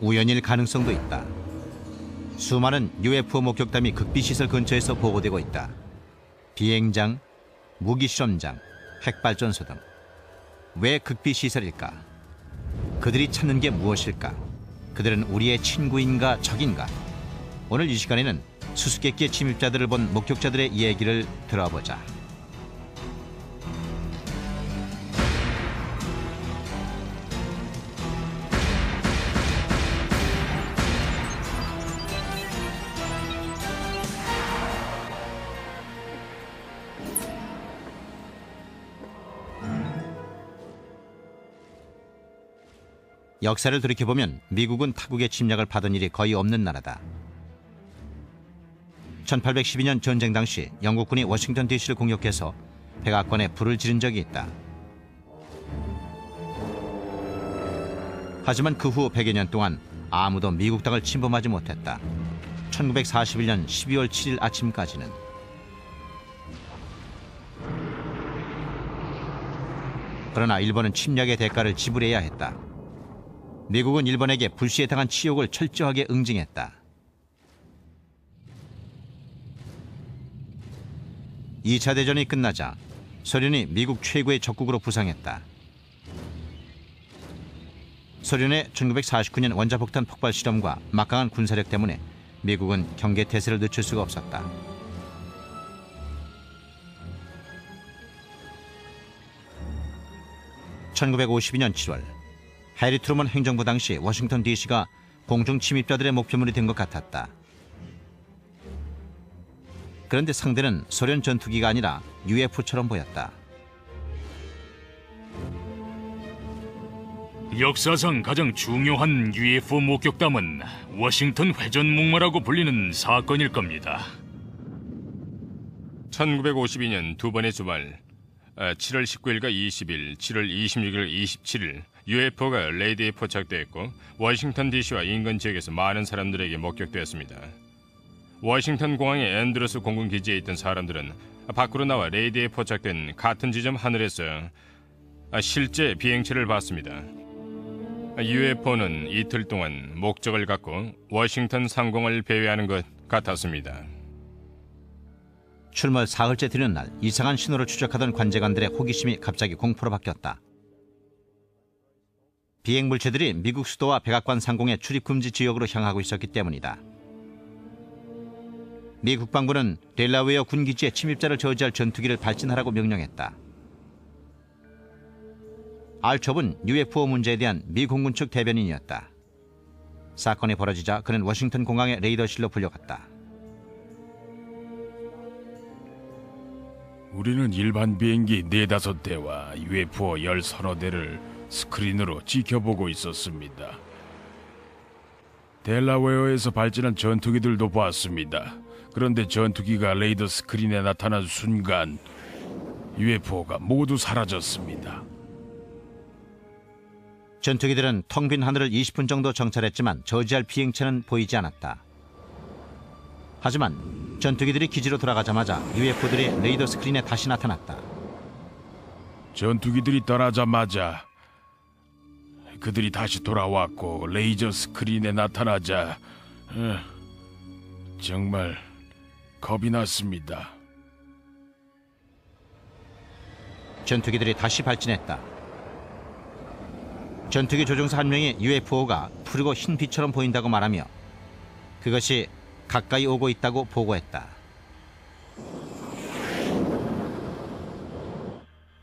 우연일 가능성도 있다. 수많은 UFO 목격담이 극비시설 근처에서 보고되고 있다. 비행장, 무기실험장, 핵발전소 등. 왜 극비시설일까? 그들이 찾는 게 무엇일까? 그들은 우리의 친구인가 적인가? 오늘 이 시간에는 수수께끼의 침입자들을 본 목격자들의 이야기를 들어보자. 역사를 돌이켜보면 미국은 타국의 침략을 받은 일이 거의 없는 나라다. 1812년 전쟁 당시 영국군이 워싱턴 DC를 공격해서 백악관에 불을 지른 적이 있다. 하지만 그 후 100여 년 동안 아무도 미국 땅을 침범하지 못했다. 1941년 12월 7일 아침까지는. 그러나 일본은 침략의 대가를 지불해야 했다. 미국은 일본에게 불시에 당한 치욕을 철저하게 응징했다. 2차 대전이 끝나자 소련이 미국 최고의 적국으로 부상했다. 소련의 1949년 원자폭탄 폭발 실험과 막강한 군사력 때문에 미국은 경계태세를 늦출 수가 없었다. (1952년 7월) 해리 트루먼 행정부 당시 워싱턴 DC가 공중 침입자들의 목표물이 된 것 같았다. 그런데 상대는 소련 전투기가 아니라 UFO처럼 보였다. 역사상 가장 중요한 UFO 목격담은 워싱턴 회전목마라고 불리는 사건일 겁니다. 1952년 두 번의 주말 7월 19일과 20일, 7월 26일, 27일 UFO가 레이더에 포착되었고 워싱턴 DC와 인근 지역에서 많은 사람들에게 목격되었습니다. 워싱턴 공항의 앤드루스 공군기지에 있던 사람들은 밖으로 나와 레이더에 포착된 같은 지점 하늘에서 실제 비행체를 봤습니다. UFO는 이틀 동안 목적을 갖고 워싱턴 상공을 배회하는 것 같았습니다. 출몰 사흘째 되는 날 이상한 신호를 추적하던 관제관들의 호기심이 갑자기 공포로 바뀌었다. 비행물체들이 미국 수도와 백악관 상공의 출입금지 지역으로 향하고 있었기 때문이다. 미 국방부는 델라웨어 군기지에 침입자를 저지할 전투기를 발진하라고 명령했다. 알첩은 UFO 문제에 대한 미 공군 측 대변인이었다. 사건이 벌어지자 그는 워싱턴 공항의 레이더실로 불려갔다. 우리는 일반 비행기 4-5대와 UFO 10-30대를 스크린으로 지켜보고 있었습니다. 델라웨어에서 발진한 전투기들도 봤습니다. 그런데 전투기가 레이더 스크린에 나타난 순간 UFO가 모두 사라졌습니다. 전투기들은 텅 빈 하늘을 20분 정도 정찰했지만 저지할 비행체는 보이지 않았다. 하지만 전투기들이 기지로 돌아가자마자 UFO들이 레이더 스크린에 다시 나타났다. 전투기들이 떠나자마자 그들이 다시 돌아왔고 레이저 스크린에 나타나자 정말 겁이 났습니다. 전투기들이 다시 발진했다. 전투기 조종사 한 명이 UFO가 푸르고 흰 빛처럼 보인다고 말하며 그것이 가까이 오고 있다고 보고했다.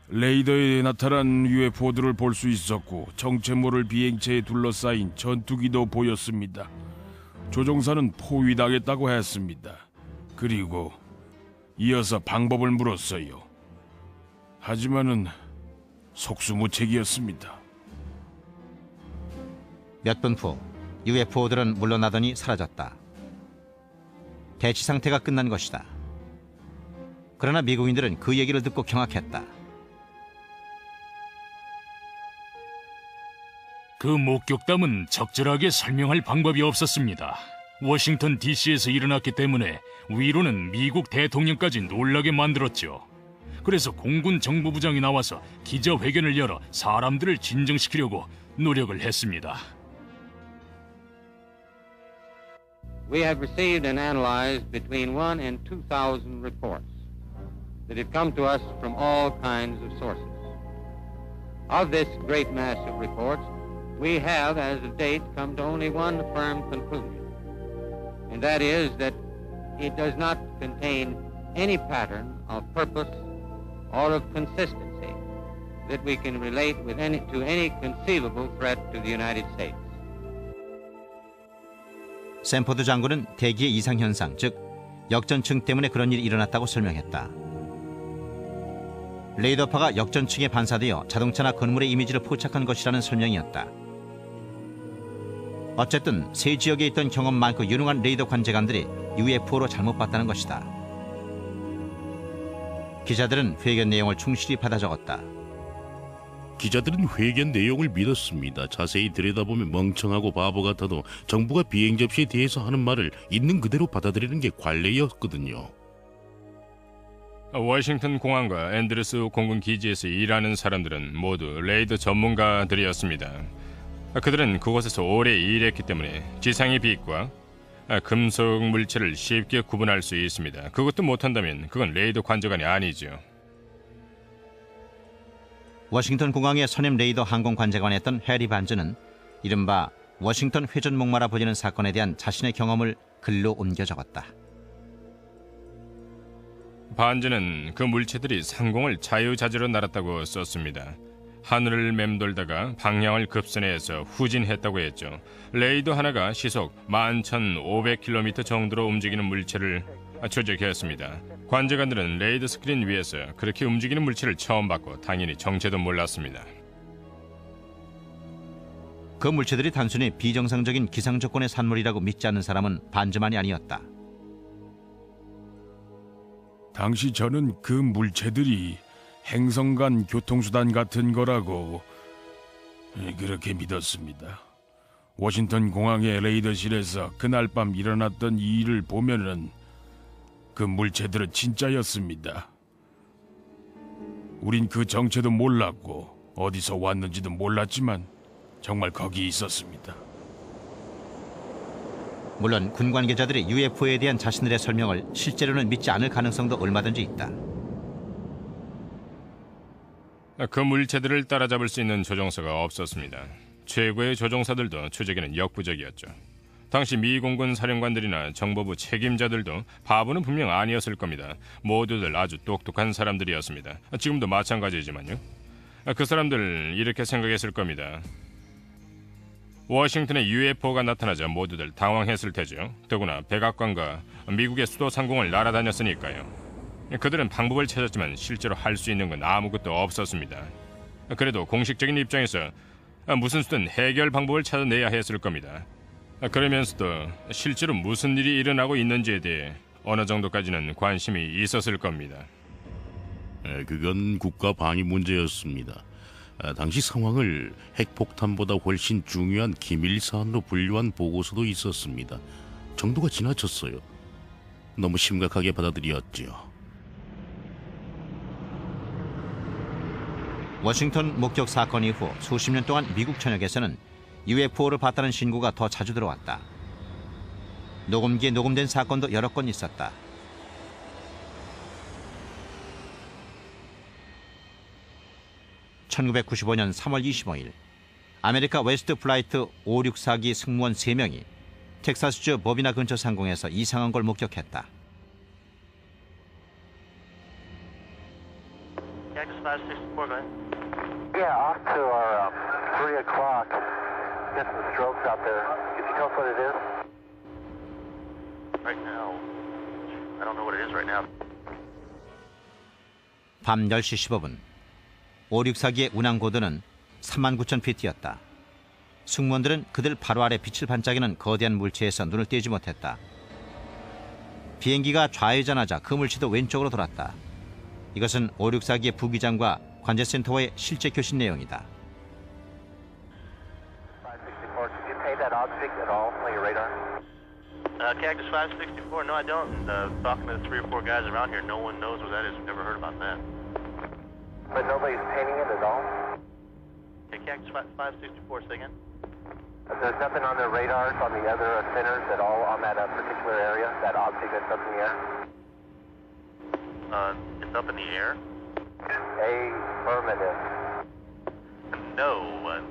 레이더에 나타난 UFO들을 볼 수 있었고 정체 모를 비행체에 둘러싸인 전투기도 보였습니다. 조종사는 포위당했다고 했습니다. 그리고 이어서 방법을 물었어요. 하지만은 속수무책이었습니다. 몇 분 후 UFO들은 물러나더니 사라졌다. 대치 상태가 끝난 것이다. 그러나 미국인들은 그 얘기를 듣고 경악했다. 그 목격담은 적절하게 설명할 방법이 없었습니다. 워싱턴 DC에서 일어났기 때문에 위로는 미국 대통령까지 놀라게 만들었죠. 그래서 공군 정보부장이 나와서 기자회견을 열어 사람들을 진정시키려고 노력을 했습니다. we have received and analyzed between 1 and 2,000 reports that have come to us from all kinds of sources. Of this great mass of reports, we have, as of date, come to only one firm conclusion, and that is that it does not contain any pattern of purpose or of consistency that we can relate to any conceivable threat to the United States. 샘포드 장군은 대기의 이상 현상, 즉 역전층 때문에 그런 일이 일어났다고 설명했다. 레이더파가 역전층에 반사되어 자동차나 건물의 이미지를 포착한 것이라는 설명이었다. 어쨌든 세 지역에 있던 경험 많고 유능한 레이더 관제관들이 UFO로 잘못 봤다는 것이다. 기자들은 회견 내용을 충실히 받아 적었다. 기자들은 회견 내용을 믿었습니다. 자세히 들여다보면 멍청하고 바보 같아도 정부가 비행 접시에 대해서 하는 말을 있는 그대로 받아들이는 게 관례였거든요. 워싱턴 공항과 앤드루스 공군 기지에서 일하는 사람들은 모두 레이더 전문가들이었습니다. 그들은 그곳에서 오래 일했기 때문에 지상의 빛과 금속 물체를 쉽게 구분할 수 있습니다. 그것도 못한다면 그건 레이더 관제관이 아니죠. 워싱턴 공항의 선임 레이더 항공 관제관이었던 해리 반즈는 이른바 워싱턴 회전 목마라 보지는 사건에 대한 자신의 경험을 글로 옮겨 적었다. 반즈는 그 물체들이 상공을 자유자재로 날았다고 썼습니다. 하늘을 맴돌다가 방향을 급선회해서 후진했다고 했죠. 레이더 하나가 시속 11,500km 정도로 움직이는 물체를 추적했습니다. 관제관들은 레이더 스크린 위에서 그렇게 움직이는 물체를 처음 봤고 당연히 정체도 몰랐습니다. 그 물체들이 단순히 비정상적인 기상 조건의 산물이라고 믿지 않는 사람은 반즈만이 아니었다. 당시 저는 그 물체들이 행성 간 교통수단 같은 거라고 그렇게 믿었습니다. 워싱턴 공항의 레이더실에서 그날 밤 일어났던 이 일을 보면은 그 물체들은 진짜였습니다. 우린 그 정체도 몰랐고 어디서 왔는지도 몰랐지만 정말 거기 있었습니다. 물론 군 관계자들이 UFO에 대한 자신들의 설명을 실제로는 믿지 않을 가능성도 얼마든지 있다. 그 물체들을 따라잡을 수 있는 조종사가 없었습니다. 최고의 조종사들도 추적에는 역부족이었죠. 당시 미 공군 사령관들이나 정보부 책임자들도 바보는 분명 아니었을 겁니다. 모두들 아주 똑똑한 사람들이었습니다. 지금도 마찬가지지만요. 그 사람들 이렇게 생각했을 겁니다. 워싱턴에 UFO가 나타나자 모두들 당황했을 테죠. 더구나 백악관과 미국의 수도 상공을 날아다녔으니까요. 그들은 방법을 찾았지만 실제로 할 수 있는 건 아무것도 없었습니다. 그래도 공식적인 입장에서 무슨 수든 해결 방법을 찾아내야 했을 겁니다. 그러면서도 실제로 무슨 일이 일어나고 있는지에 대해 어느 정도까지는 관심이 있었을 겁니다. 그건 국가 방위 문제였습니다. 당시 상황을 핵폭탄보다 훨씬 중요한 기밀 사안으로 분류한 보고서도 있었습니다. 정도가 지나쳤어요. 너무 심각하게 받아들였지요. 워싱턴 목격 사건 이후 수십 년 동안 미국 전역에서는 UFO를 봤다는 신고가 더 자주 들어왔다. 녹음기에 녹음된 사건도 여러 건 있었다. (1995년 3월 25일) 아메리카 웨스트 플라이트 564기 승무원 3명이 텍사스주 버비나 근처 상공에서 이상한 걸 목격했다. Yeah, off to our 3 o'clock. Got some strokes out there. Can you tell us what it is? Right now, I don't know what it is right now. 밤 10시 15분 564기의 운항 고도는 39,000피트였다. 승무원들은 그들 바로 아래 빛을 반짝이는 거대한 물체에서 눈을 떼지 못했다. 비행기가 좌회전하자 그 물체도 왼쪽으로 돌았다. 이것은 564기의 부기장과 관제센터와의 실제 교신 내용이다. Cactus 564, no I don't. Talking to 3 or 4 guys around here, no one knows what that is. We've never heard about that. But nobody's painting it at all? Okay, Cactus 564, say again? There's nothing on their radars on the other centers at all on that particular area, that object that's up in the air? It's up in the air? Affirmative. No,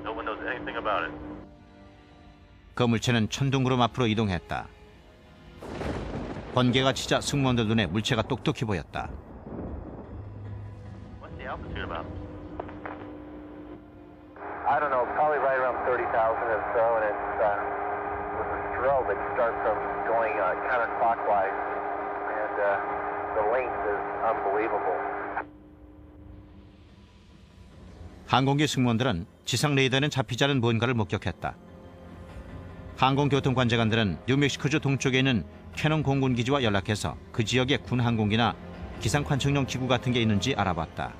no one knows anything about it. 그 물체는 천둥구름 앞으로 이동했다. 번개가 치자 승무원들 눈에 물체가 똑똑히 보였다. What's the altitude about? I don't know, probably right around 30,000 or so, and it's with the strobe, it starts from going counterclockwise, and the length is unbelievable. 항공기 승무원들은 지상 레이더는 잡히지 않은 뭔가를 목격했다. 항공교통관제관들은 뉴멕시코주 동쪽에 있는 캐논 공군기지와 연락해서 그 지역에 군 항공기나 기상 관측용 기구 같은 게 있는지 알아봤다.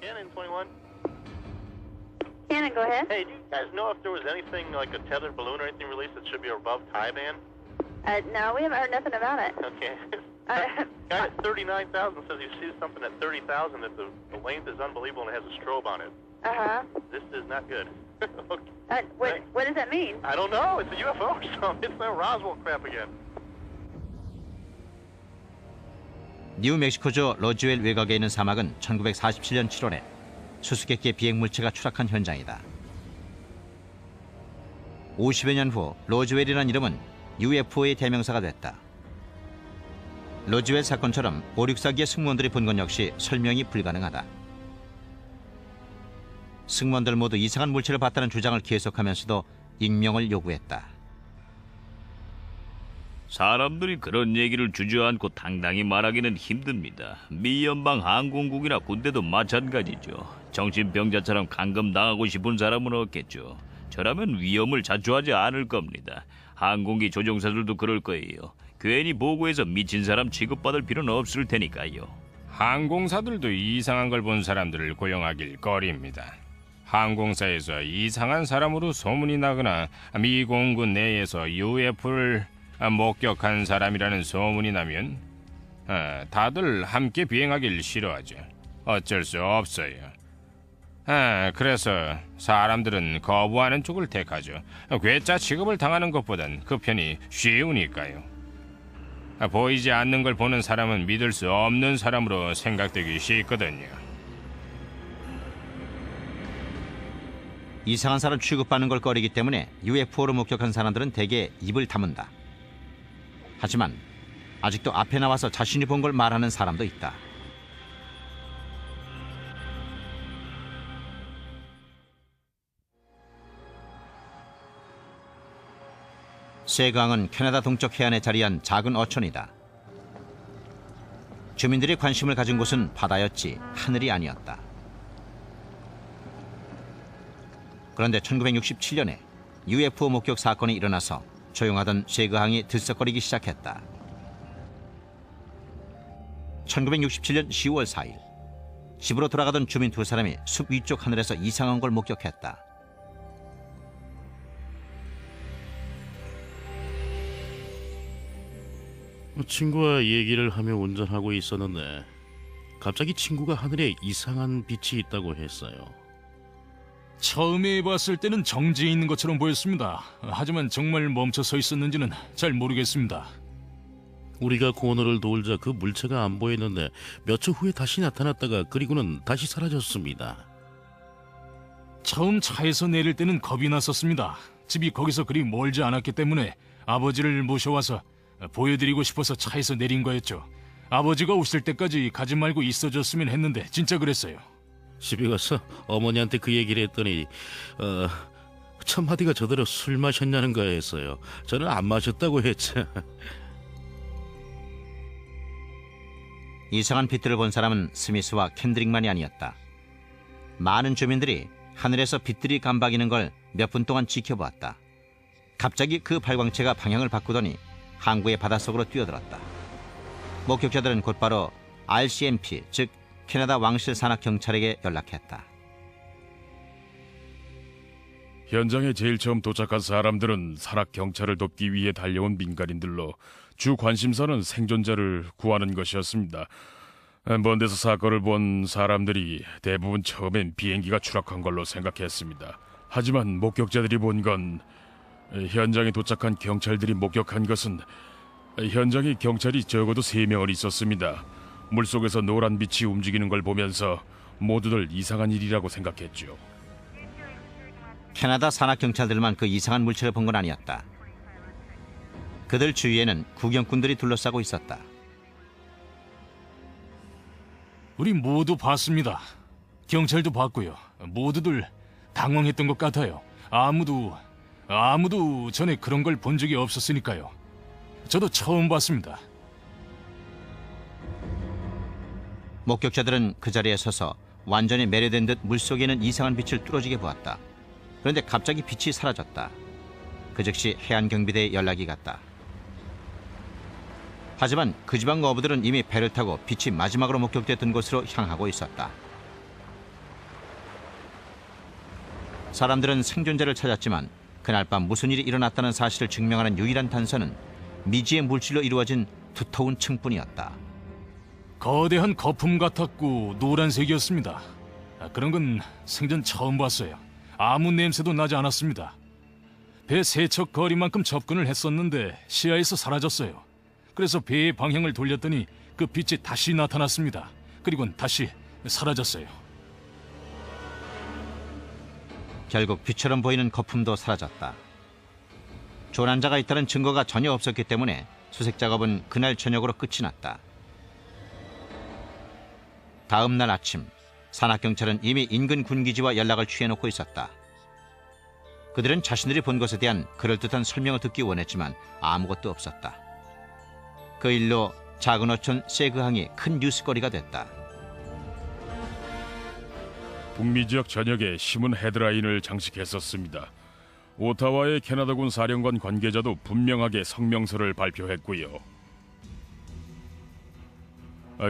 Cannon 21. Cannon, go ahead. Hey, do you guys know if there was anything like a tethered balloon or anything released that should be above tie band? No, we haven't heard nothing about it. Okay. Guy at 39,000 says he sees something at 30,000 that the length is unbelievable and it has a strobe on it. Uh-huh. This is not good. What does that mean? I don't know. It's a UFO or something. It's that Roswell crap again. 뉴멕시코주 로즈웰 외곽에 있는 사막은 1947년 7월에 수수께끼 비행 물체가 추락한 현장이다. 50여 년 후 로즈웰이라는 이름은 UFO의 대명사가 됐다. 로즈웰 사건처럼 564기의 승무원들이 본 건 역시 설명이 불가능하다. 승무원들 모두 이상한 물체를 봤다는 주장을 계속하면서도 익명을 요구했다. 사람들이 그런 얘기를 주저앉고 당당히 말하기는 힘듭니다. 미 연방 항공국이나 군대도 마찬가지죠. 정신병자처럼 감금당하고 싶은 사람은 없겠죠. 저라면 위험을 자초하지 않을 겁니다. 항공기 조종사들도 그럴 거예요. 괜히 보고해서 미친 사람 취급받을 필요는 없을 테니까요. 항공사들도 이상한 걸 본 사람들을 고용하길 꺼립니다. 항공사에서 이상한 사람으로 소문이 나거나 미 공군 내에서 UFO를 목격한 사람이라는 소문이 나면 다들 함께 비행하길 싫어하죠. 어쩔 수 없어요. 그래서 사람들은 거부하는 쪽을 택하죠. 괴짜 취급을 당하는 것보단 그 편이 쉬우니까요. 보이지 않는 걸 보는 사람은 믿을 수 없는 사람으로 생각되기 쉽거든요. 이상한 사람 취급받는 걸 꺼리기 때문에 UFO를 목격한 사람들은 대개 입을 다문다. 하지만 아직도 앞에 나와서 자신이 본 걸 말하는 사람도 있다. 세강은 캐나다 동쪽 해안에 자리한 작은 어촌이다. 주민들이 관심을 가진 곳은 바다였지 하늘이 아니었다. 그런데 1967년에 UFO 목격 사건이 일어나서 조용하던 세그항이 들썩거리기 시작했다. 1967년 10월 4일 집으로 돌아가던 주민 두 사람이 숲 위쪽 하늘에서 이상한 걸 목격했다. 친구와 얘기를 하며 운전하고 있었는데 갑자기 친구가 하늘에 이상한 빛이 있다고 했어요. 처음에 봤을 때는 정지해 있는 것처럼 보였습니다. 하지만 정말 멈춰 서 있었는지는 잘 모르겠습니다. 우리가 코너를 돌자 그 물체가 안 보였는데 몇 초 후에 다시 나타났다가 그리고는 다시 사라졌습니다. 처음 차에서 내릴 때는 겁이 났었습니다. 집이 거기서 그리 멀지 않았기 때문에 아버지를 모셔와서 보여드리고 싶어서 차에서 내린 거였죠. 아버지가 오실 때까지 가지 말고 있어줬으면 했는데 진짜 그랬어요. 집에 가서 어머니한테 그 얘기를 했더니 첫마디가 저대로 술 마셨냐는 거였어요. 저는 안 마셨다고 했죠. 이상한 빛들을 본 사람은 스미스와 캔드릭만이 아니었다. 많은 주민들이 하늘에서 빛들이 깜박이는 걸 몇 분 동안 지켜보았다. 갑자기 그 발광체가 방향을 바꾸더니 항구의 바닷속으로 뛰어들었다. 목격자들은 곧바로 RCMP, 즉 캐나다 왕실 산악 경찰에게 연락했다. 현장에 제일 처음 도착한 사람들은 산악 경찰을 돕기 위해 달려온 민간인들로 주 관심사는 생존자를 구하는 것이었습니다. 먼 데서 사건을 본 사람들이 대부분 처음엔 비행기가 추락한 걸로 생각했습니다. 하지만 목격자들이 본 건 현장에 도착한 경찰들이 목격한 것은 현장에 경찰이 적어도 3명은 있었습니다. 물속에서 노란 빛이 움직이는 걸 보면서 모두들 이상한 일이라고 생각했죠. 캐나다 산악 경찰들만 그 이상한 물체를 본 건 아니었다. 그들 주위에는 구경꾼들이 둘러싸고 있었다. 우리 모두 봤습니다. 경찰도 봤고요. 모두들 당황했던 것 같아요. 아무도 전에 그런 걸 본 적이 없었으니까요. 저도 처음 봤습니다. 목격자들은 그 자리에 서서 완전히 매료된 듯 물속에 있는 이상한 빛을 뚫어지게 보았다. 그런데 갑자기 빛이 사라졌다. 그 즉시 해안경비대에 연락이 갔다. 하지만 그 지방 어부들은 이미 배를 타고 빛이 마지막으로 목격됐던 곳으로 향하고 있었다. 사람들은 생존자를 찾았지만 그날 밤 무슨 일이 일어났다는 사실을 증명하는 유일한 단서는 미지의 물질로 이루어진 두터운 층뿐이었다. 거대한 거품 같았고 노란색이었습니다. 그런 건 생전 처음 봤어요. 아무 냄새도 나지 않았습니다. 배 세척 거리만큼 접근을 했었는데 시야에서 사라졌어요. 그래서 배의 방향을 돌렸더니 그 빛이 다시 나타났습니다. 그리고는 다시 사라졌어요. 결국 빛처럼 보이는 거품도 사라졌다. 조난자가 있다는 증거가 전혀 없었기 때문에 수색 작업은 그날 저녁으로 끝이 났다. 다음 날 아침, 산악경찰은 이미 인근 군기지와 연락을 취해놓고 있었다. 그들은 자신들이 본 것에 대한 그럴듯한 설명을 듣기 원했지만 아무것도 없었다. 그 일로 작은 어촌 세그항이 큰 뉴스거리가 됐다. 북미 지역 전역에 신문 헤드라인을 장식했었습니다. 오타와의 캐나다군 사령관 관계자도 분명하게 성명서를 발표했고요.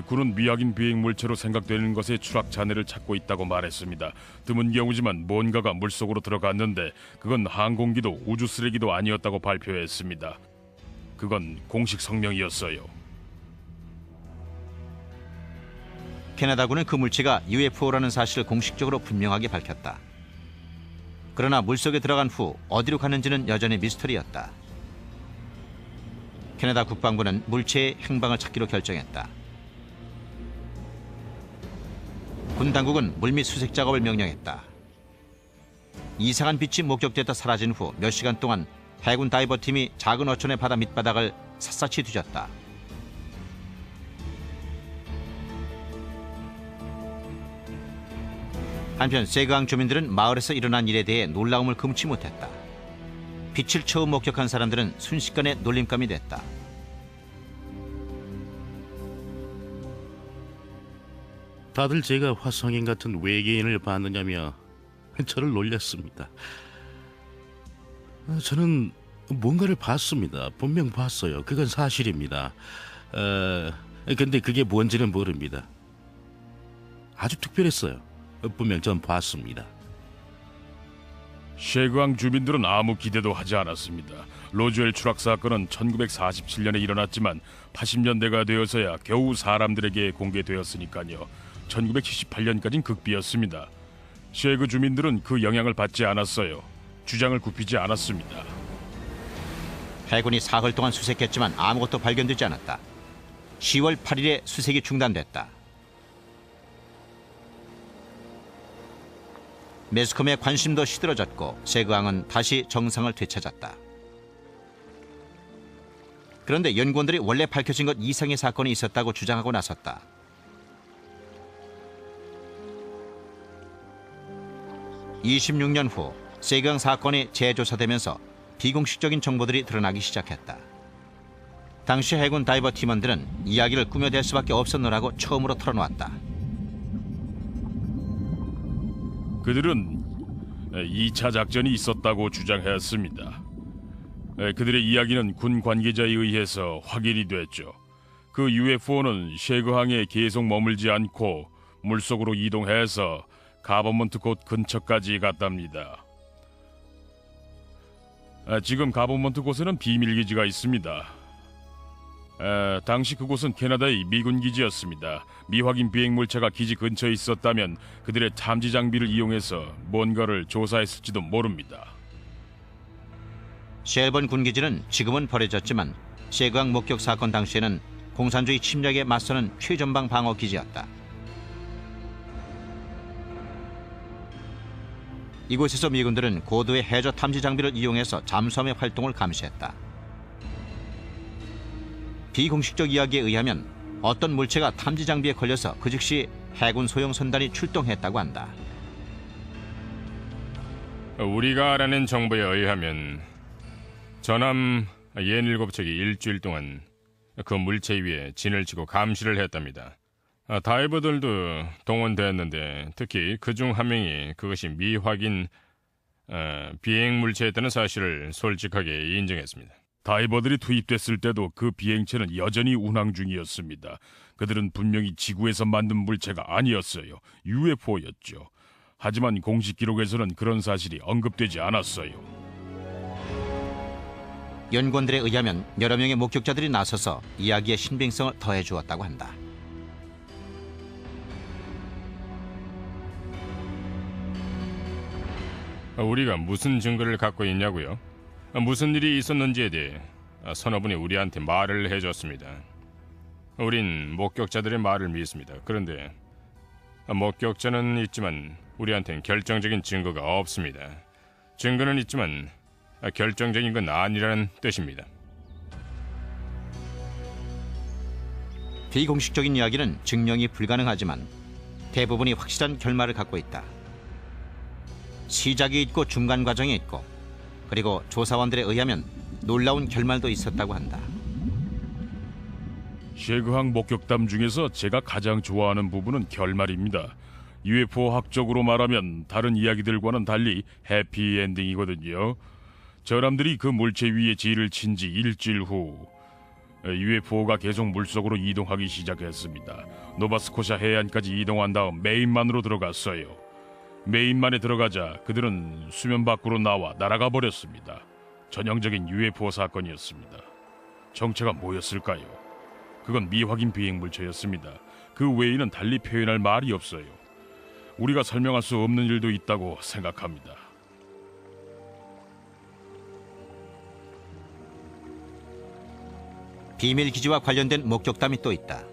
군은 미확인 비행 물체로 생각되는 것의 추락 잔해를 찾고 있다고 말했습니다. 드문 경우지만 뭔가가 물속으로 들어갔는데 그건 항공기도 우주 쓰레기도 아니었다고 발표했습니다. 그건 공식 성명이었어요. 캐나다군은 그 물체가 UFO라는 사실을 공식적으로 분명하게 밝혔다. 그러나 물속에 들어간 후 어디로 갔는지는 여전히 미스터리였다. 캐나다 국방부는 물체의 행방을 찾기로 결정했다. 군 당국은 물밑 수색 작업을 명령했다. 이상한 빛이 목격됐다 사라진 후 몇 시간 동안 해군 다이버팀이 작은 어촌의 바다 밑바닥을 샅샅이 뒤졌다. 한편 세그항 주민들은 마을에서 일어난 일에 대해 놀라움을 금치 못했다. 빛을 처음 목격한 사람들은 순식간에 놀림감이 됐다. 다들 제가 화성인 같은 외계인을 봤느냐며 저를 놀렸습니다. 저는 뭔가를 봤습니다. 분명 봤어요. 그건 사실입니다. 근데 그게 뭔지는 모릅니다. 아주 특별했어요. 분명 전 봤습니다. 셰그항 주민들은 아무 기대도 하지 않았습니다. 로즈웰 추락 사건은 1947년에 일어났지만 80년대가 되어서야 겨우 사람들에게 공개되었으니까요. 1978년까지는 극비였습니다. 셰그 주민들은 그 영향을 받지 않았어요. 주장을 굽히지 않았습니다. 해군이 사흘 동안 수색했지만 아무것도 발견되지 않았다. 10월 8일에 수색이 중단됐다. 매스컴의 관심도 시들어졌고 세그항은 다시 정상을 되찾았다. 그런데 연구원들이 원래 밝혀진 것 이상의 사건이 있었다고 주장하고 나섰다. (26년) 후 세그항 사건이 재조사되면서 비공식적인 정보들이 드러나기 시작했다. 당시 해군 다이버 팀원들은 이야기를 꾸며댈 수밖에 없었노라고 처음으로 털어놓았다. 그들은 2차 작전이 있었다고 주장했습니다. 그들의 이야기는 군 관계자에 의해서 확인이 됐죠. 그 UFO는 셰그항에 계속 머물지 않고 물속으로 이동해서 가버먼트 곳 근처까지 갔답니다. 지금 가버먼트 곳에는 비밀기지가 있습니다. 당시 그곳은 캐나다의 미군 기지였습니다. 미확인 비행 물체가 기지 근처에 있었다면 그들의 탐지 장비를 이용해서 뭔가를 조사했을지도 모릅니다. 쉘번 군기지는 지금은 버려졌지만 세그항 목격 사건 당시에는 공산주의 침략에 맞서는 최전방 방어 기지였다. 이곳에서 미군들은 고도의 해저 탐지 장비를 이용해서 잠수함의 활동을 감시했다. 비공식적 이야기에 의하면 어떤 물체가 탐지 장비에 걸려서 그 즉시 해군 소형 선단이 출동했다고 한다. 우리가 알아낸 정보에 의하면 전함 옌7척이 일주일 동안 그 물체 위에 진을 치고 감시를 했답니다. 다이버들도 동원되었는데 특히 그중 한 명이 그것이 미확인 비행 물체였다는 사실을 솔직하게 인정했습니다. 다이버들이 투입됐을 때도 그 비행체는 여전히 운항 중이었습니다. 그들은 분명히 지구에서 만든 물체가 아니었어요. UFO였죠. 하지만 공식 기록에서는 그런 사실이 언급되지 않았어요. 연구원들에 의하면 여러 명의 목격자들이 나서서 이야기의 신빙성을 더해 주었다고 한다. 우리가 무슨 증거를 갖고 있냐고요? 무슨 일이 있었는지에 대해 서너 분이 우리한테 말을 해줬습니다. 우린 목격자들의 말을 믿습니다. 그런데 목격자는 있지만 우리한테는 결정적인 증거가 없습니다. 증거는 있지만 결정적인 건 아니라는 뜻입니다. 비공식적인 이야기는 증명이 불가능하지만 대부분이 확실한 결말을 갖고 있다. 시작이 있고 중간 과정이 있고 그리고 조사원들에 의하면 놀라운 결말도 있었다고 한다. 셰그항 목격담 중에서 제가 가장 좋아하는 부분은 결말입니다. UFO 학적으로 말하면 다른 이야기들과는 달리 해피엔딩이거든요. 저람들이 그 물체 위에 진을 친 지 일주일 후 UFO가 계속 물속으로 이동하기 시작했습니다. 노바스코샤 해안까지 이동한 다음 메인만으로 들어갔어요. 메인만에 들어가자 그들은 수면 밖으로 나와 날아가 버렸습니다. 전형적인 UFO 사건이었습니다. 정체가 뭐였을까요? 그건 미확인 비행 물체였습니다. 그 외에는 달리 표현할 말이 없어요. 우리가 설명할 수 없는 일도 있다고 생각합니다. 비밀 기지와 관련된 목격담이 또 있다.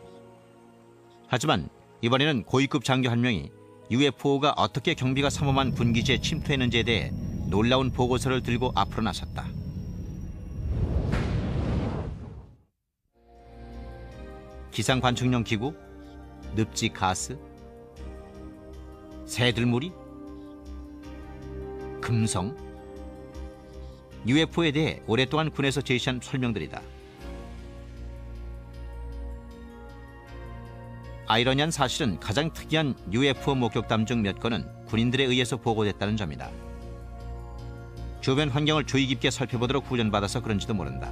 하지만 이번에는 고위급 장교 한 명이 UFO가 어떻게 경비가 삼엄한 군기지에 침투했는지에 대해 놀라운 보고서를 들고 앞으로 나섰다. 기상 관측용 기구, 늪지 가스, 새들무리, 금성, UFO에 대해 오랫동안 군에서 제시한 설명들이다. 아이러니한 사실은 가장 특이한 UFO 목격담 중 몇 건은 군인들에 의해서 보고됐다는 점이다. 주변 환경을 주의 깊게 살펴보도록 훈련받아서 그런지도 모른다.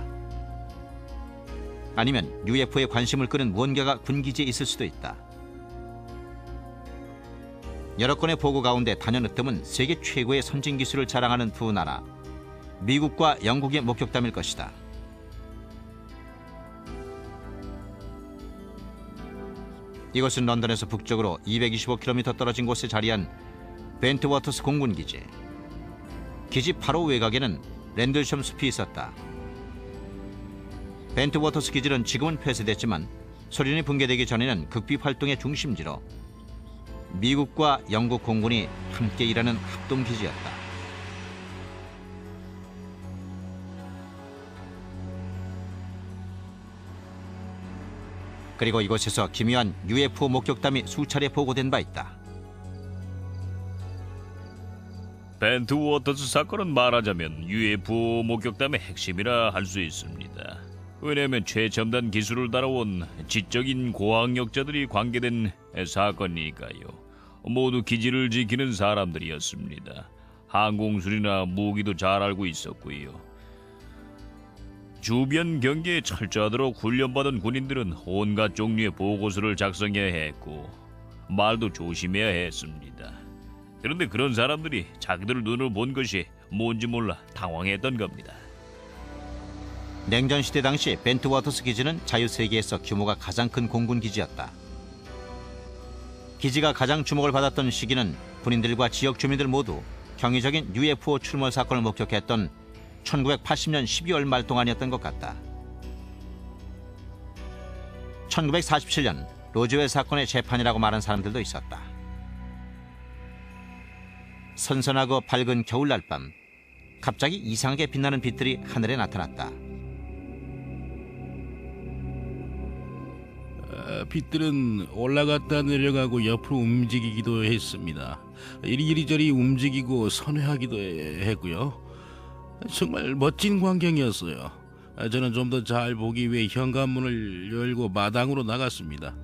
아니면 UFO에 관심을 끄는 무언가가 군기지에 있을 수도 있다. 여러 건의 보고 가운데 단연으뜸은 세계 최고의 선진 기술을 자랑하는 두 나라, 미국과 영국의 목격담일 것이다. 이것은 런던에서 북쪽으로 225km 떨어진 곳에 자리한 벤트워터스 공군기지. 기지 바로 외곽에는 랜들섬 숲이 있었다. 벤트워터스 기지는 지금은 폐쇄됐지만 소련이 붕괴되기 전에는 극비 활동의 중심지로 미국과 영국 공군이 함께 일하는 합동기지였다. 그리고 이곳에서 기묘한 UFO 목격담이 수차례 보고된 바 있다. 벤트워터스 사건은 말하자면 UFO 목격담의 핵심이라 할 수 있습니다. 왜냐하면 최첨단 기술을 따라온 지적인 고학력자들이 관계된 사건이니까요. 모두 기지를 지키는 사람들이었습니다. 항공술이나 무기도 잘 알고 있었고요. 주변 경계에 철저하도록 훈련받은 군인들은 온갖 종류의 보고서를 작성해야 했고 말도 조심해야 했습니다. 그런데 그런 사람들이 자기들 눈을 본 것이 뭔지 몰라 당황했던 겁니다. 냉전 시대 당시 벤트워터스 기지는 자유세계에서 규모가 가장 큰 공군 기지였다. 기지가 가장 주목을 받았던 시기는 군인들과 지역 주민들 모두 경이적인 UFO 출몰 사건을 목격했던 1980년 12월 말 동안이었던 것 같다. 1947년 로즈웰 사건의 재판이라고 말한 사람들도 있었다. 선선하고 밝은 겨울날 밤, 갑자기 이상하게 빛나는 빛들이 하늘에 나타났다. 빛들은 올라갔다 내려가고 옆으로 움직이기도 했습니다. 이리저리 움직이고 선회하기도 했고요. 정말 멋진 광경이었어요. 저는 좀 더 잘 보기 위해 현관문을 열고 마당으로 나갔습니다.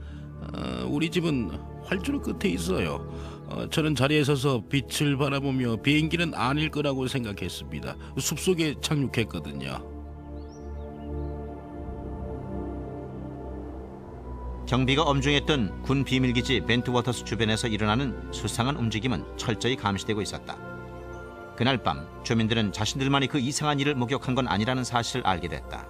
우리 집은 활주로 끝에 있어요. 저는 자리에 서서 빛을 바라보며 비행기는 아닐 거라고 생각했습니다. 숲속에 착륙했거든요. 경비가 엄중했던 군 비밀기지 벤트워터스 주변에서 일어나는 수상한 움직임은 철저히 감시되고 있었다. 그날 밤 주민들은 자신들만이 그 이상한 일을 목격한 건 아니라는 사실을 알게 됐다.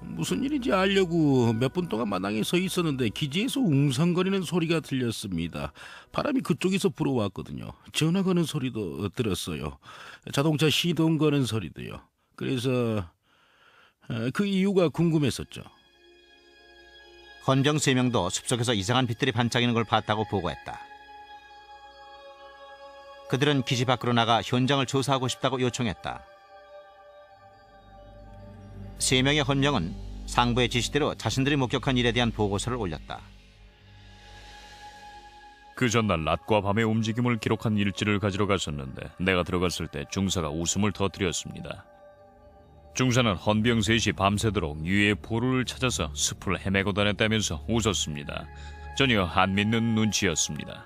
무슨 일인지 알려고 몇 분 동안 마당에 서 있었는데 기지에서 웅성거리는 소리가 들렸습니다. 바람이 그쪽에서 불어왔거든요. 전화 거는 소리도 들었어요. 자동차 시동 거는 소리도요. 그래서 그 이유가 궁금했었죠. 헌병 3명도 숲속에서 이상한 빛들이 반짝이는 걸 봤다고 보고했다. 그들은 기지 밖으로 나가 현장을 조사하고 싶다고 요청했다. 3명의 헌병은 상부의 지시대로 자신들이 목격한 일에 대한 보고서를 올렸다. 그 전날 낮과 밤의 움직임을 기록한 일지를 가지러 갔었는데 내가 들어갔을 때 중사가 웃음을 터뜨렸습니다. 중사는 헌병 셋이 밤새도록 UFO를 찾아서 숲을 헤매고 다녔다면서 웃었습니다. 전혀 안 믿는 눈치였습니다.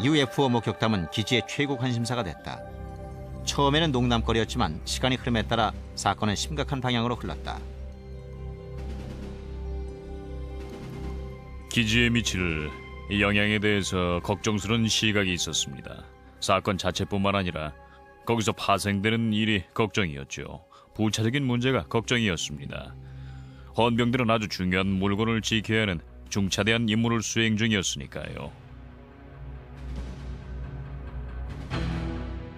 UFO 목격담은 기지의 최고 관심사가 됐다. 처음에는 농담거리였지만 시간이 흐름에 따라 사건은 심각한 방향으로 흘렀다. 기지에 미칠 영향에 대해서 걱정스러운 시각이 있었습니다. 사건 자체뿐만 아니라 거기서 파생되는 일이 걱정이었죠. 부차적인 문제가 걱정이었습니다. 헌병들은 아주 중요한 물건을 지켜야 하는 중차대한 임무를 수행 중이었으니까요.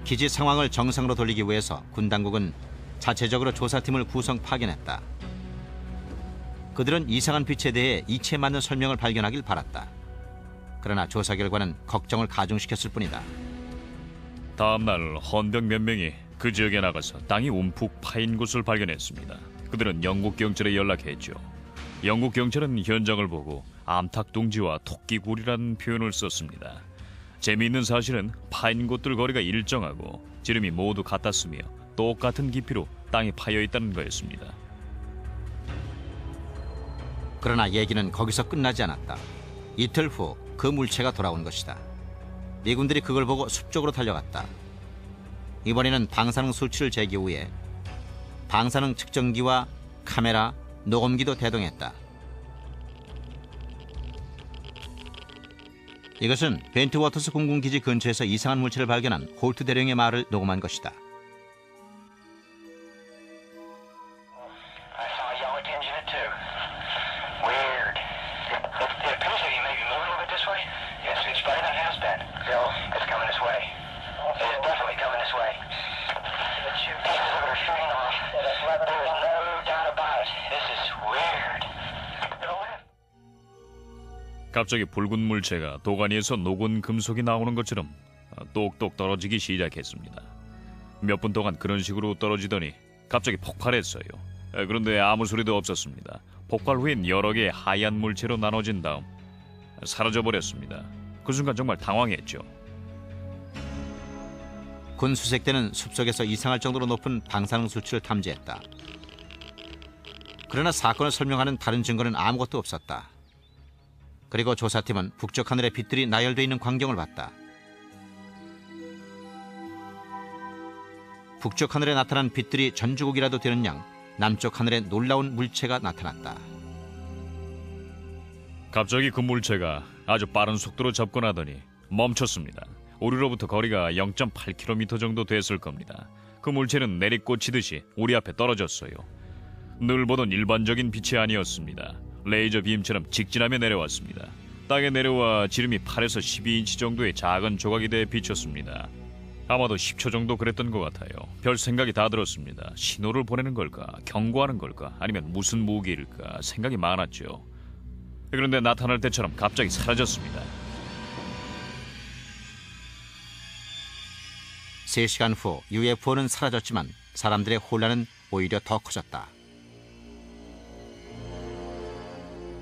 기지 상황을 정상으로 돌리기 위해서 군 당국은 자체적으로 조사팀을 구성 파견했다. 그들은 이상한 빛에 대해 이치에 맞는 설명을 발견하길 바랐다. 그러나 조사 결과는 걱정을 가중시켰을 뿐이다. 다음날 헌병 몇 명이 그 지역에 나가서 땅이 움푹 파인 곳을 발견했습니다. 그들은 영국 경찰에 연락했죠. 영국 경찰은 현장을 보고 암탉둥지와 토끼굴이라는 표현을 썼습니다. 재미있는 사실은 파인 곳들 거리가 일정하고 지름이 모두 같았으며 똑같은 깊이로 땅이 파여 있다는 거였습니다. 그러나 얘기는 거기서 끝나지 않았다. 이틀 후 그 물체가 돌아온 것이다. 미군들이 그걸 보고 숲 쪽으로 달려갔다. 이번에는 방사능 수치를 재기 위해 방사능 측정기와 카메라, 녹음기도 대동했다. 이것은 벤트워터스 공군기지 근처에서 이상한 물체를 발견한 홀트 대령의 말을 녹음한 것이다. 갑자기 붉은 물체가 도가니에서 녹은 금속이 나오는 것처럼 똑똑 떨어지기 시작했습니다. 몇 분 동안 그런 식으로 떨어지더니 갑자기 폭발했어요. 그런데 아무 소리도 없었습니다. 폭발 후엔 여러 개의 하얀 물체로 나눠진 다음 사라져버렸습니다. 그 순간 정말 당황했죠. 군 수색대는 숲속에서 이상할 정도로 높은 방사능 수치를 탐지했다. 그러나 사건을 설명하는 다른 증거는 아무것도 없었다. 그리고 조사팀은 북쪽 하늘에 빛들이 나열되어 있는 광경을 봤다. 북쪽 하늘에 나타난 빛들이 전주곡이라도 되는 양 남쪽 하늘에 놀라운 물체가 나타났다. 갑자기 그 물체가 아주 빠른 속도로 접근하더니 멈췄습니다. 우리로부터 거리가 0.8km 정도 됐을 겁니다. 그 물체는 내리꽂히듯이 우리 앞에 떨어졌어요. 늘 보던 일반적인 빛이 아니었습니다. 레이저 빔처럼 직진하며 내려왔습니다. 땅에 내려와 지름이 8에서 12인치 정도의 작은 조각이 돼 비쳤습니다. 아마도 10초 정도 그랬던 것 같아요. 별 생각이 다 들었습니다. 신호를 보내는 걸까? 경고하는 걸까? 아니면 무슨 무기일까? 생각이 많았죠. 그런데 나타날 때처럼 갑자기 사라졌습니다. 3시간 후 UFO는 사라졌지만 사람들의 혼란은 오히려 더 커졌다.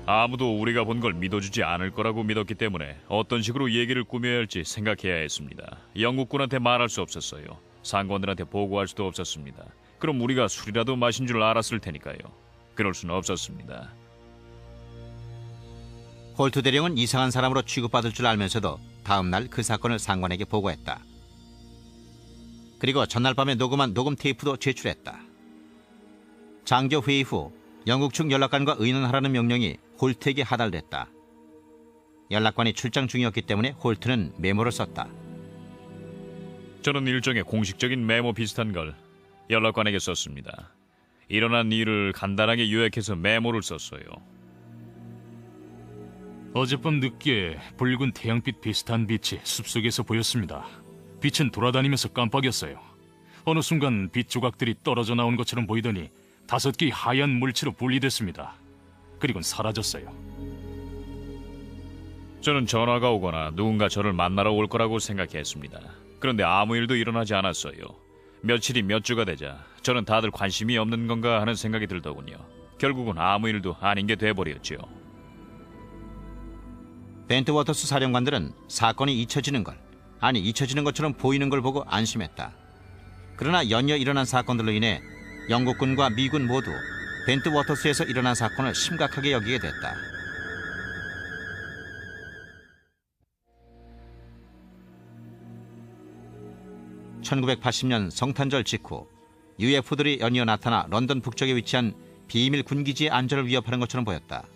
아무도 우리가 본 걸 믿어주지 않을 거라고 믿었기 때문에 어떤 식으로 얘기를 꾸며야 할지 생각해야 했습니다. 영국군한테 말할 수 없었어요. 상관들한테 보고할 수도 없었습니다. 그럼 우리가 술이라도 마신 줄 알았을 테니까요. 그럴 수는 없었습니다. 홀트 대령은 이상한 사람으로 취급받을 줄 알면서도 다음 날 그 사건을 상관에게 보고했다. 그리고 전날 밤에 녹음한 녹음 테이프도 제출했다. 장교 회의 후 영국 측 연락관과 의논하라는 명령이 홀트에게 하달됐다. 연락관이 출장 중이었기 때문에 홀트는 메모를 썼다. 저는 일종의 공식적인 메모 비슷한 걸 연락관에게 썼습니다. 일어난 일을 간단하게 요약해서 메모를 썼어요. 어젯밤 늦게 붉은 태양빛 비슷한 빛이 숲속에서 보였습니다. 빛은 돌아다니면서 깜빡였어요. 어느 순간 빛 조각들이 떨어져 나온 것처럼 보이더니 5개의 하얀 물체로 분리됐습니다. 그리고는 사라졌어요. 저는 전화가 오거나 누군가 저를 만나러 올 거라고 생각했습니다. 그런데 아무 일도 일어나지 않았어요. 며칠이 몇 주가 되자 저는 다들 관심이 없는 건가 하는 생각이 들더군요. 결국은 아무 일도 아닌 게 돼버렸죠. 벤트 워터스 사령관들은 사건이 잊혀지는 것처럼 보이는 걸 보고 안심했다. 그러나 연이어 일어난 사건들로 인해 영국군과 미군 모두 벤트 워터스에서 일어난 사건을 심각하게 여기게 됐다. (1980년) 성탄절 직후 UFO들이 연이어 나타나 런던 북쪽에 위치한 비밀 군기지의 안전을 위협하는 것처럼 보였다.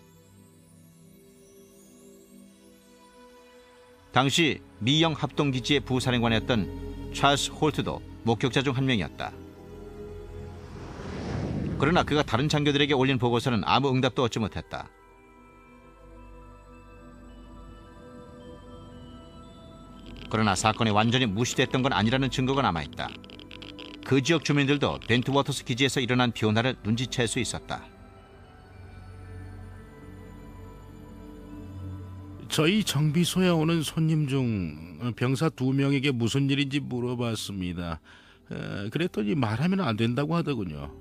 당시 미영 합동기지의 부사령관이었던 찰스 홀트도 목격자 중 한 명이었다. 그러나 그가 다른 장교들에게 올린 보고서는 아무 응답도 얻지 못했다. 그러나 사건이 완전히 무시됐던 건 아니라는 증거가 남아있다. 그 지역 주민들도 벤트 워터스 기지에서 일어난 변화를 눈치챌 수 있었다. 저희 정비소에 오는 손님 중 병사 2명에게 무슨 일인지 물어봤습니다. 그랬더니 말하면 안 된다고 하더군요.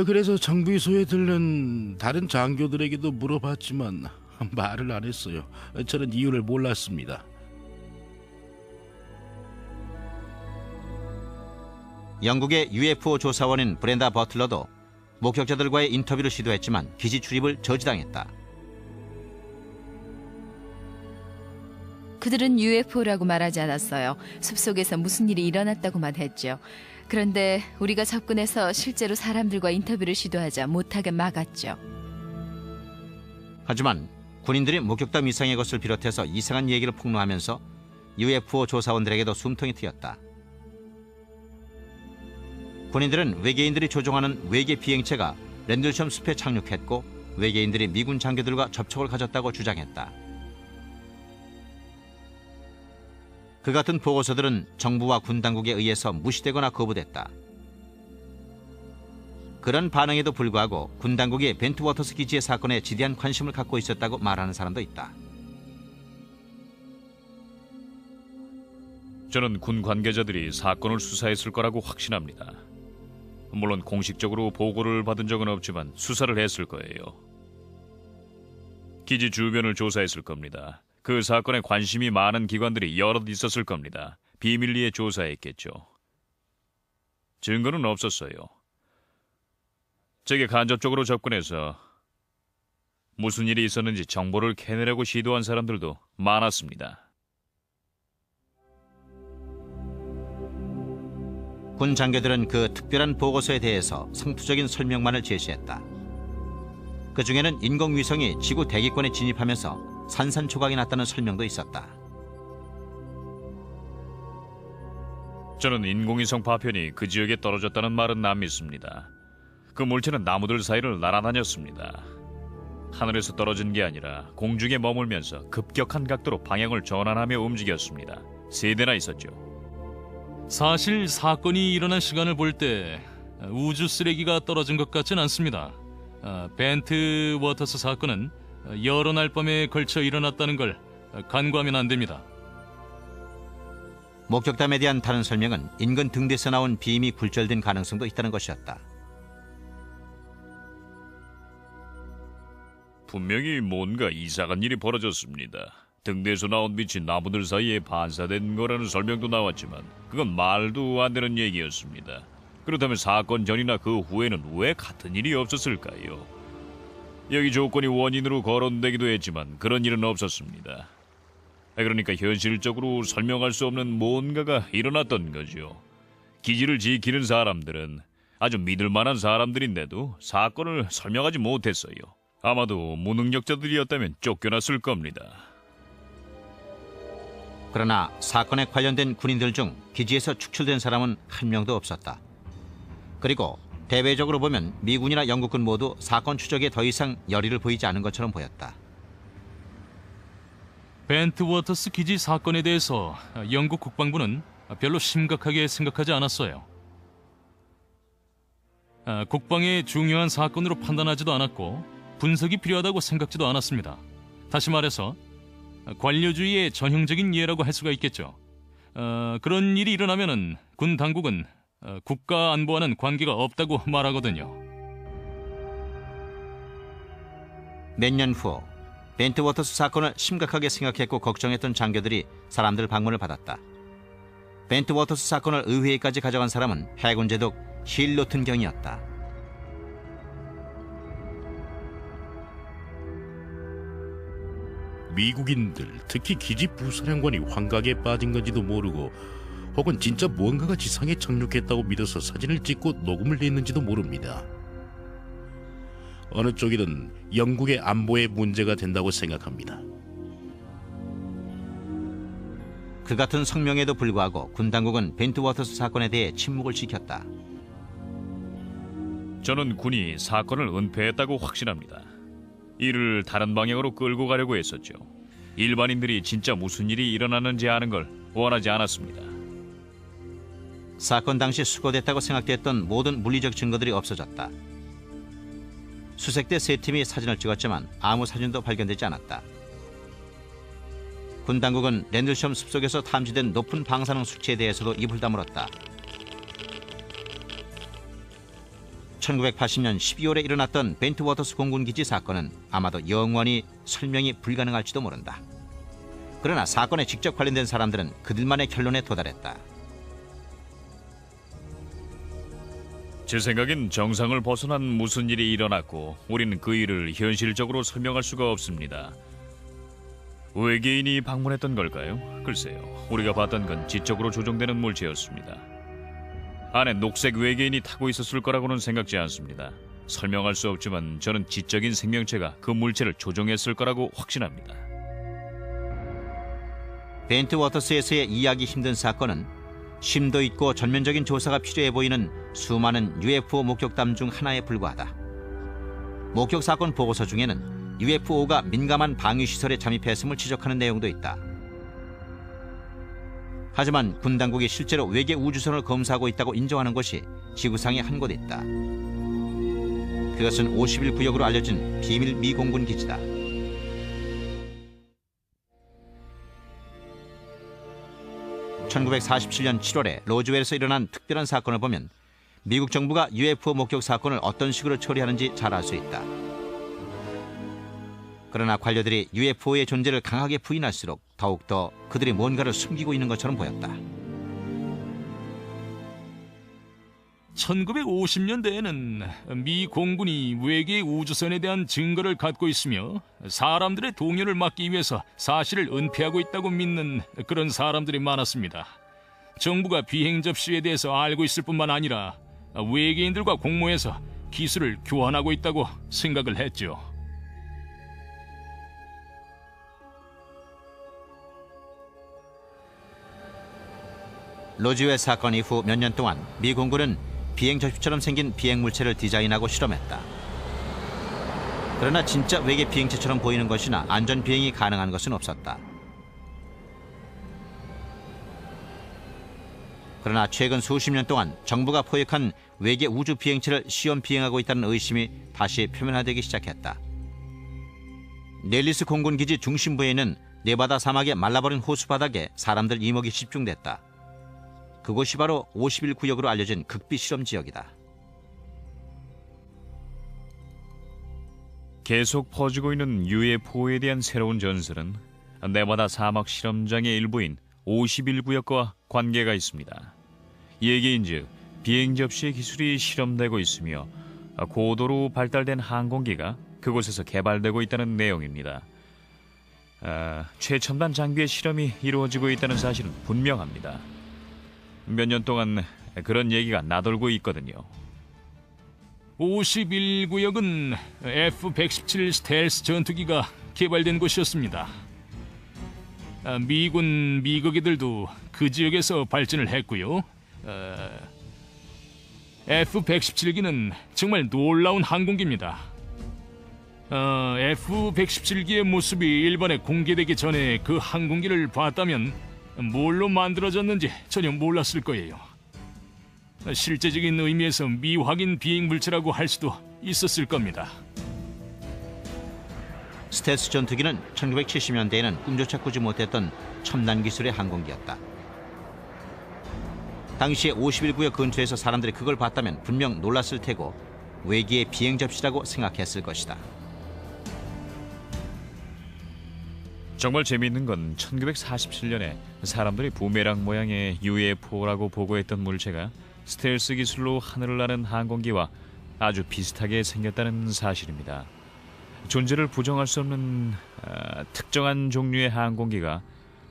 그래서 정비소에 들른 다른 장교들에게도 물어봤지만 말을 안 했어요. 저는 이유를 몰랐습니다. 영국의 UFO 조사원인 브렌다 버틀러도 목격자들과의 인터뷰를 시도했지만 기지 출입을 저지당했다. 그들은 UFO라고 말하지 않았어요. 숲속에서 무슨 일이 일어났다고만 했죠. 그런데 우리가 접근해서 실제로 사람들과 인터뷰를 시도하자 못하게 막았죠. 하지만 군인들이 목격담 이상의 것을 비롯해서 이상한 얘기를 폭로하면서 UFO 조사원들에게도 숨통이 트였다. 군인들은 외계인들이 조종하는 외계 비행체가 랜들섬 숲에 착륙했고 외계인들이 미군 장교들과 접촉을 가졌다고 주장했다. 그 같은 보고서들은 정부와 군 당국에 의해서 무시되거나 거부됐다. 그런 반응에도 불구하고 군 당국이 벤트 워터스 기지의 사건에 지대한 관심을 갖고 있었다고 말하는 사람도 있다. 저는 군 관계자들이 사건을 수사했을 거라고 확신합니다. 물론 공식적으로 보고를 받은 적은 없지만 수사를 했을 거예요. 기지 주변을 조사했을 겁니다. 그 사건에 관심이 많은 기관들이 여럿 있었을 겁니다. 비밀리에 조사했겠죠. 증거는 없었어요. 제게 간접적으로 접근해서 무슨 일이 있었는지 정보를 캐내려고 시도한 사람들도 많았습니다. 군 장교들은 그 특별한 보고서에 대해서 상투적인 설명만을 제시했다. 그 중에는 인공위성이 지구 대기권에 진입하면서 산산조각이 났다는 설명도 있었다. 저는 인공위성 파편이 그 지역에 떨어졌다는 말은 안 믿습니다. 그 물체는 나무들 사이를 날아다녔습니다. 하늘에서 떨어진 게 아니라 공중에 머물면서 급격한 각도로 방향을 전환하며 움직였습니다. 3대나 있었죠. 사실 사건이 일어난 시간을 볼 때 우주 쓰레기가 떨어진 것 같진 않습니다. 벤트 워터스 사건은 여러 날 밤에 걸쳐 일어났다는 걸 간과하면 안 됩니다. 목격담에 대한 다른 설명은 인근 등대에서 나온 빔이 굴절된 가능성도 있다는 것이었다. 분명히 뭔가 이상한 일이 벌어졌습니다. 등대에서 나온 빛이 나무들 사이에 반사된 거라는 설명도 나왔지만 그건 말도 안 되는 얘기였습니다. 그렇다면 사건 전이나 그 후에는 왜 같은 일이 없었을까요? 여기 조건이 원인으로 거론되기도 했지만 그런 일은 없었습니다. 그러니까 현실적으로 설명할 수 없는 뭔가가 일어났던 거죠. 기지를 지키는 사람들은 아주 믿을 만한 사람들인데도 사건을 설명하지 못했어요. 아마도 무능력자들이었다면 쫓겨났을 겁니다. 그러나 사건에 관련된 군인들 중 기지에서 축출된 사람은 한 명도 없었다. 그리고 대외적으로 보면 미군이나 영국군 모두 사건 추적에 더 이상 열의를 보이지 않은 것처럼 보였다. 벤트 워터스 기지 사건에 대해서 영국 국방부는 별로 심각하게 생각하지 않았어요. 국방의 중요한 사건으로 판단하지도 않았고 분석이 필요하다고 생각지도 않았습니다. 다시 말해서 관료주의의 전형적인 예라고 할 수가 있겠죠. 그런 일이 일어나면은 군 당국은 국가 안보와는 관계가 없다고 말하거든요. 몇 년 후 벤트 워터스 사건을 심각하게 생각했고 걱정했던 장교들이 사람들 방문을 받았다. 벤트 워터스 사건을 의회에까지 가져간 사람은 해군 제독 힐 노튼 경이었다. 미국인들, 특히 기지 부사령관이 환각에 빠진 건지도 모르고 혹은 진짜 무언가가 지상에 착륙했다고 믿어서 사진을 찍고 녹음을 냈는지도 모릅니다. 어느 쪽이든 영국의 안보에 문제가 된다고 생각합니다. 그 같은 성명에도 불구하고 군 당국은 벤트 워터스 사건에 대해 침묵을 지켰다. 저는 군이 사건을 은폐했다고 확신합니다. 이를 다른 방향으로 끌고 가려고 했었죠. 일반인들이 진짜 무슨 일이 일어났는지 아는 걸 원하지 않았습니다. 사건 당시 수거됐다고 생각됐던 모든 물리적 증거들이 없어졌다. 수색대 3팀이 사진을 찍었지만 아무 사진도 발견되지 않았다. 군 당국은 랜들섬 숲속에서 탐지된 높은 방사능 수치에 대해서도 입을 다물었다. 1980년 12월에 일어났던 벤트 워터스 공군기지 사건은 아마도 영원히 설명이 불가능할지도 모른다. 그러나 사건에 직접 관련된 사람들은 그들만의 결론에 도달했다. 제 생각엔 정상을 벗어난 무슨 일이 일어났고 우리는 그 일을 현실적으로 설명할 수가 없습니다. 외계인이 방문했던 걸까요? 글쎄요. 우리가 봤던 건 지적으로 조종되는 물체였습니다. 안에 녹색 외계인이 타고 있었을 거라고는 생각지 않습니다. 설명할 수 없지만 저는 지적인 생명체가 그 물체를 조종했을 거라고 확신합니다. 벤트 워터스에서의 이해하기 힘든 사건은 심도 있고 전면적인 조사가 필요해 보이는 수많은 UFO 목격담 중 하나에 불과하다. 목격 사건 보고서 중에는 UFO가 민감한 방위시설에 잠입했음을 지적하는 내용도 있다. 하지만 군 당국이 실제로 외계 우주선을 검사하고 있다고 인정하는 곳이 지구상에 한 곳 있다. 그것은 51구역으로 알려진 비밀 미공군 기지다. (1947년 7월에) 로즈웰에서 일어난 특별한 사건을 보면 미국 정부가 UFO 목격 사건을 어떤 식으로 처리하는지 잘 알 수 있다. 그러나 관료들이 UFO의 존재를 강하게 부인할수록 더욱더 그들이 뭔가를 숨기고 있는 것처럼 보였다. 1950년대에는 미 공군이 외계 우주선에 대한 증거를 갖고 있으며 사람들의 동요를 막기 위해서 사실을 은폐하고 있다고 믿는 그런 사람들이 많았습니다. 정부가 비행 접시에 대해서 알고 있을 뿐만 아니라 외계인들과 공모해서 기술을 교환하고 있다고 생각을 했죠. 로즈웰 사건 이후 몇 년 동안 미 공군은 비행 접시처럼 생긴 비행 물체를 디자인하고 실험했다. 그러나 진짜 외계 비행체처럼 보이는 것이나 안전 비행이 가능한 것은 없었다. 그러나 최근 수십 년 동안 정부가 포획한 외계 우주 비행체를 시험 비행하고 있다는 의심이 다시 표면화되기 시작했다. 넬리스 공군기지 중심부에 있는 네바다 사막의 말라버린 호수 바닥에 사람들 이목이 집중됐다. 그곳이 바로 51구역으로 알려진 극비 실험 지역이다. 계속 퍼지고 있는 UFO에 대한 새로운 전설은 네바다 사막 실험장의 일부인 51구역과 관계가 있습니다. 얘기인즉 비행 접시의 기술이 실험되고 있으며 고도로 발달된 항공기가 그곳에서 개발되고 있다는 내용입니다. 최첨단 장비의 실험이 이루어지고 있다는 사실은 분명합니다. 몇 년 동안 그런 얘기가 나돌고 있거든요. 51구역은 F-117 스텔스 전투기가 개발된 곳이었습니다. 미군 미거기들도 그 지역에서 발전을 했고요. F-117기는 정말 놀라운 항공기입니다. F-117기의 모습이 일반에 공개되기 전에 그 항공기를 봤다면 뭘로 만들어졌는지 전혀 몰랐을 거예요. 실제적인 의미에서 미확인 비행 물체라고 할 수도 있었을 겁니다. 스텔스 전투기는 1970년대에는 꿈조차 꾸지 못했던 첨단 기술의 항공기였다. 당시에 51구역 근처에서 사람들이 그걸 봤다면 분명 놀랐을 테고 외계의 비행 접시라고 생각했을 것이다. 정말 재미있는 건 1947년에 사람들이 부메랑 모양의 UFO라고 보고했던 물체가 스텔스 기술로 하늘을 나는 항공기와 아주 비슷하게 생겼다는 사실입니다. 존재를 부정할 수 없는 특정한 종류의 항공기가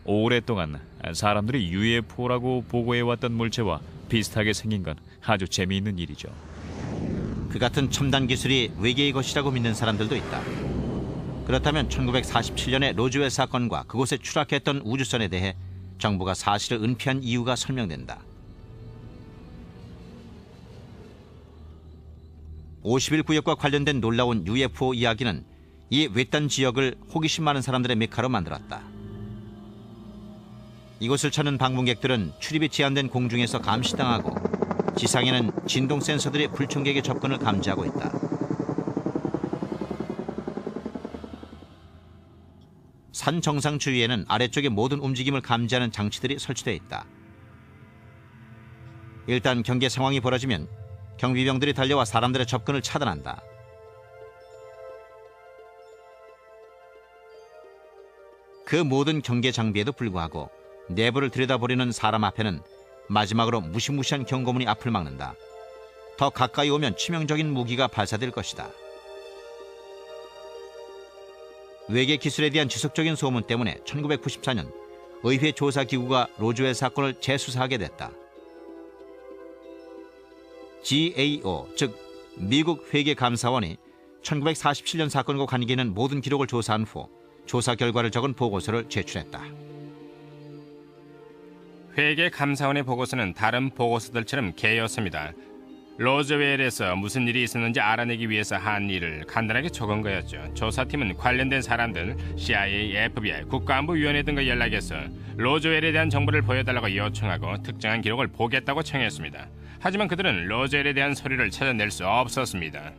오랫동안 사람들이 UFO라고 보고해왔던 물체와 비슷하게 생긴 건 아주 재미있는 일이죠. 그 같은 첨단 기술이 외계의 것이라고 믿는 사람들도 있다. 그렇다면 1947년의 로즈웰 사건과 그곳에 추락했던 우주선에 대해 정부가 사실을 은폐한 이유가 설명된다. 51구역과 관련된 놀라운 UFO 이야기는 이 외딴 지역을 호기심 많은 사람들의 메카로 만들었다. 이곳을 찾는 방문객들은 출입이 제한된 공중에서 감시당하고 지상에는 진동 센서들이 불청객의 접근을 감지하고 있다. 산 정상 주위에는 아래쪽의 모든 움직임을 감지하는 장치들이 설치되어 있다. 일단 경계 상황이 벌어지면 경비병들이 달려와 사람들의 접근을 차단한다. 그 모든 경계 장비에도 불구하고 내부를 들여다보려는 사람 앞에는 마지막으로 무시무시한 경고문이 앞을 막는다. 더 가까이 오면 치명적인 무기가 발사될 것이다. 외계 기술에 대한 지속적인 소문 때문에 1994년 의회 조사기구가 로즈웰 사건을 재수사하게 됐다. GAO, 즉 미국 회계감사원이 1947년 사건과 관계 있는 모든 기록을 조사한 후 조사 결과를 적은 보고서를 제출했다. 회계감사원의 보고서는 다른 보고서들처럼 개였습니다. 로즈웰에서 무슨 일이 있었는지 알아내기 위해서 한 일을 간단하게 적은 거였죠. 조사팀은 관련된 사람들, CIA, FBI, 국가안보위원회 등과 연락해서 로즈웰에 대한 정보를 보여달라고 요청하고 특정한 기록을 보겠다고 청했습니다. 하지만 그들은 로즈웰에 대한 서류를 찾아낼 수 없었습니다.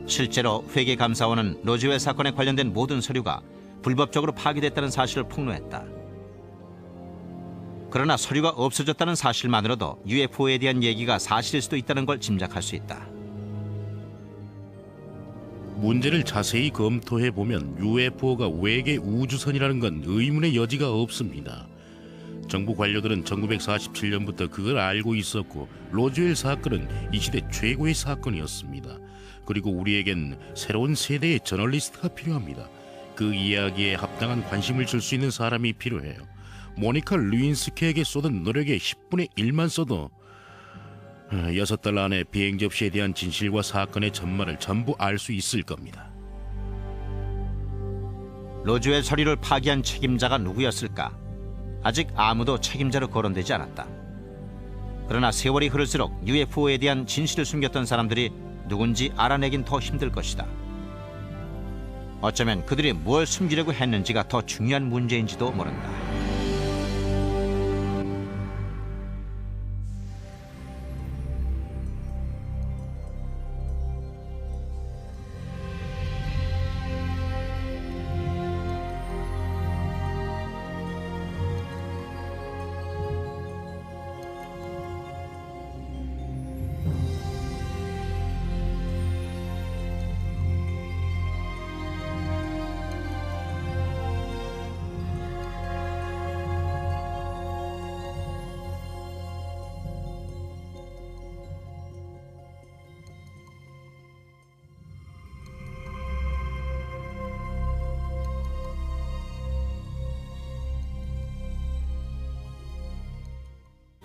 실제로 회계감사원은 로즈웰 사건에 관련된 모든 서류가 불법적으로 파기됐다는 사실을 폭로했다. 그러나 서류가 없어졌다는 사실만으로도 UFO에 대한 얘기가 사실일 수도 있다는 걸 짐작할 수 있다. 문제를 자세히 검토해보면 UFO가 외계 우주선이라는 건 의문의 여지가 없습니다. 정부 관료들은 1947년부터 그걸 알고 있었고 로즈웰 사건은 이 시대 최고의 사건이었습니다. 그리고 우리에겐 새로운 세대의 저널리스트가 필요합니다. 그 이야기에 합당한 관심을 줄 수 있는 사람이 필요해요. 모니카 루인스키에게 쏟은 노력의 10분의 1만 써도 6달 안에 비행 접시에 대한 진실과 사건의 전말을 전부 알 수 있을 겁니다. 로즈웰 서류를 파기한 책임자가 누구였을까? 아직 아무도 책임자로 거론되지 않았다. 그러나 세월이 흐를수록 UFO에 대한 진실을 숨겼던 사람들이 누군지 알아내긴 더 힘들 것이다. 어쩌면 그들이 뭘 숨기려고 했는지가 더 중요한 문제인지도 모른다.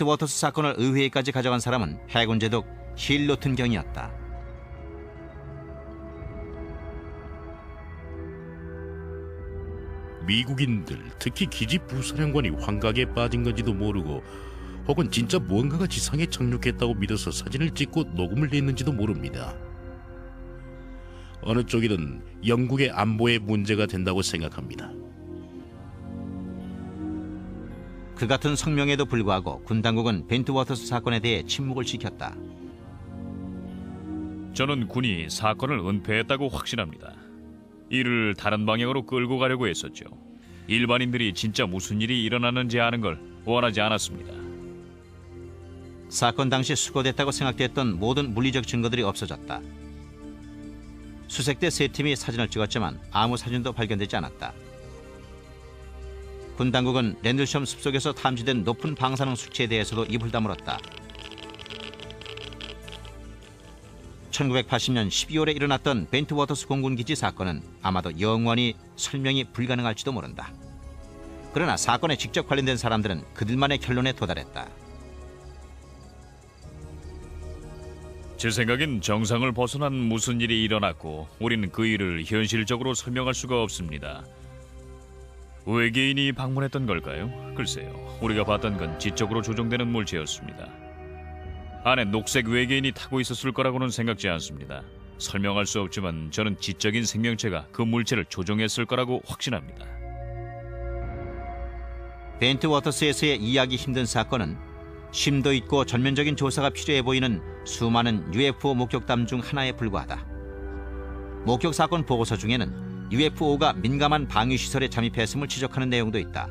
워터스 사건을 의회까지 가져간 사람은 해군 제독 힐로튼 경이었다. 미국인들, 특히 기지 부사령관이 환각에 빠진 건지도 모르고 혹은 진짜 무언가가 지상에 착륙했다고 믿어서 사진을 찍고 녹음을 냈는지도 모릅니다. 어느 쪽이든 영국의 안보에 문제가 된다고 생각합니다. 그 같은 성명에도 불구하고 군 당국은 벤트워터스 사건에 대해 침묵을 지켰다. 저는 군이 사건을 은폐했다고 확신합니다. 이를 다른 방향으로 끌고 가려고 했었죠. 일반인들이 진짜 무슨 일이 일어났는지 아는 걸 원하지 않았습니다. 사건 당시 수거됐다고 생각됐던 모든 물리적 증거들이 없어졌다. 수색대 3팀이 사진을 찍었지만 아무 사진도 발견되지 않았다. 군 당국은 랜들섬 숲속에서 탐지된 높은 방사능 수치에 대해서도 입을 다물었다. 1980년 12월에 일어났던 벤트워터스 공군기지 사건은 아마도 영원히 설명이 불가능할지도 모른다. 그러나 사건에 직접 관련된 사람들은 그들만의 결론에 도달했다. 제 생각엔 정상을 벗어난 무슨 일이 일어났고 우리는 그 일을 현실적으로 설명할 수가 없습니다. 외계인이 방문했던 걸까요? 글쎄요. 우리가 봤던 건 지적으로 조종되는 물체였습니다. 안에 녹색 외계인이 타고 있었을 거라고는 생각지 않습니다. 설명할 수 없지만 저는 지적인 생명체가 그 물체를 조종했을 거라고 확신합니다. 벤트워터스에서의 이해하기 힘든 사건은 심도 있고 전면적인 조사가 필요해 보이는 수많은 UFO 목격담 중 하나에 불과하다. 목격 사건 보고서 중에는 UFO가 민감한 방위시설에 잠입했음을 지적하는 내용도 있다.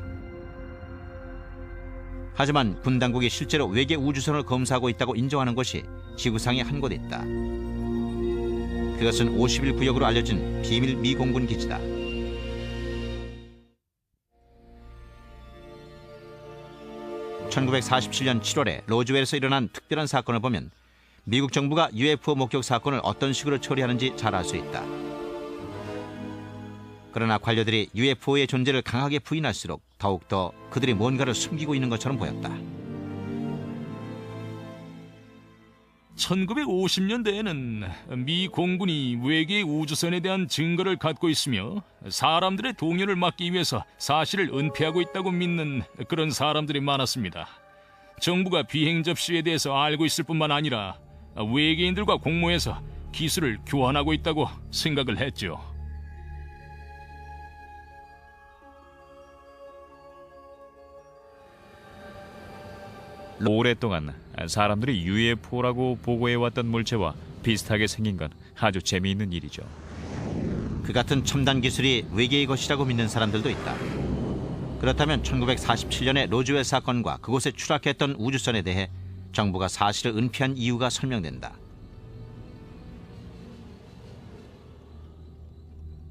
하지만 군 당국이 실제로 외계 우주선을 검사하고 있다고 인정하는 곳이 지구상에 한 곳 있다. 그것은 51구역으로 알려진 비밀 미공군 기지다. (1947년 7월에) 로즈웰에서 일어난 특별한 사건을 보면 미국 정부가 UFO 목격 사건을 어떤 식으로 처리하는지 잘 알 수 있다. 그러나 관료들이 UFO의 존재를 강하게 부인할수록 더욱더 그들이 뭔가를 숨기고 있는 것처럼 보였다. 1950년대에는 미 공군이 외계 우주선에 대한 증거를 갖고 있으며 사람들의 동요를 막기 위해서 사실을 은폐하고 있다고 믿는 그런 사람들이 많았습니다. 정부가 비행 접시에 대해서 알고 있을 뿐만 아니라 외계인들과 공모해서 기술을 교환하고 있다고 생각을 했죠. 오랫동안 사람들이 UFO라고 보고해왔던 물체와 비슷하게 생긴 건 아주 재미있는 일이죠. 그 같은 첨단 기술이 외계의 것이라고 믿는 사람들도 있다. 그렇다면 1947년의 로즈웰 사건과 그곳에 추락했던 우주선에 대해 정부가 사실을 은폐한 이유가 설명된다.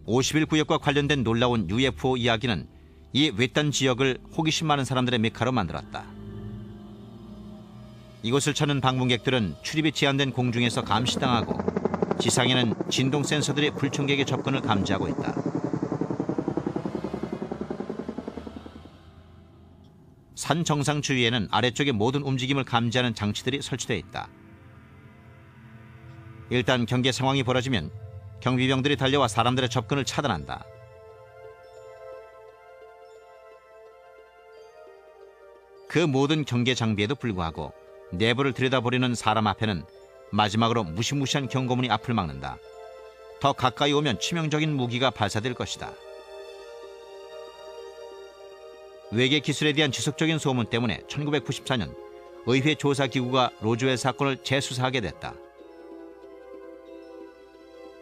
51구역과 관련된 놀라운 UFO 이야기는 이 외딴 지역을 호기심 많은 사람들의 메카로 만들었다. 이곳을 찾는 방문객들은 출입이 제한된 공중에서 감시당하고 지상에는 진동 센서들이 불청객의 접근을 감지하고 있다. 산 정상 주위에는 아래쪽의 모든 움직임을 감지하는 장치들이 설치되어 있다. 일단 경계 상황이 벌어지면 경비병들이 달려와 사람들의 접근을 차단한다. 그 모든 경계 장비에도 불구하고 내부를 들여다보려는 사람 앞에는 마지막으로 무시무시한 경고문이 앞을 막는다. 더 가까이 오면 치명적인 무기가 발사될 것이다. 외계 기술에 대한 지속적인 소문 때문에 1994년 의회 조사기구가 로즈웰 사건을 재수사하게 됐다.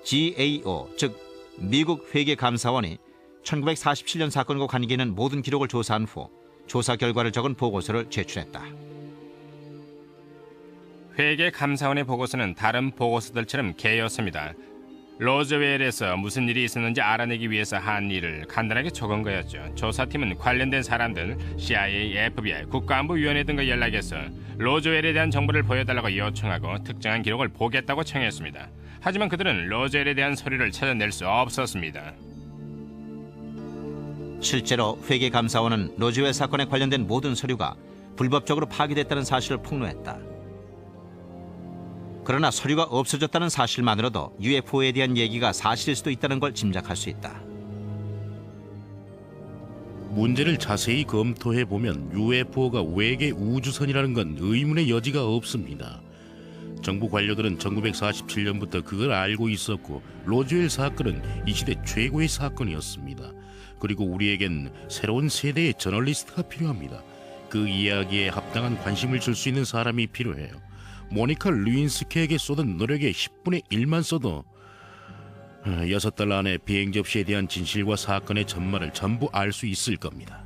GAO, 즉 미국 회계감사원이 1947년 사건과 관계 있는 모든 기록을 조사한 후 조사 결과를 적은 보고서를 제출했다. 회계 감사원의 보고서는 다른 보고서들처럼 개였습니다. 로즈웰에서 무슨 일이 있었는지 알아내기 위해서 한 일을 간단하게 적은 거였죠. 조사팀은 관련된 사람들, CIA, FBI, 국가안보위원회 등과 연락해서 로즈웰에 대한 정보를 보여달라고 요청하고 특정한 기록을 보겠다고 청했습니다. 하지만 그들은 로즈웰에 대한 서류를 찾아낼 수 없었습니다. 실제로 회계감사원은 로즈웰 사건에 관련된 모든 서류가 불법적으로 파기됐다는 사실을 폭로했다. 그러나 서류가 없어졌다는 사실만으로도 UFO에 대한 얘기가 사실일 수도 있다는 걸 짐작할 수 있다. 문제를 자세히 검토해 보면 UFO가 외계 우주선이라는 건 의문의 여지가 없습니다. 정부 관료들은 1947년부터 그걸 알고 있었고 로즈웰 사건은 이 시대 최고의 사건이었습니다. 그리고 우리에겐 새로운 세대의 저널리스트가 필요합니다. 그 이야기에 합당한 관심을 줄 수 있는 사람이 필요해요. 모니카 루인스키에게 쏟은 노력의 10분의 1만 써도 6달 안에 비행 접시에 대한 진실과 사건의 전말을 전부 알 수 있을 겁니다.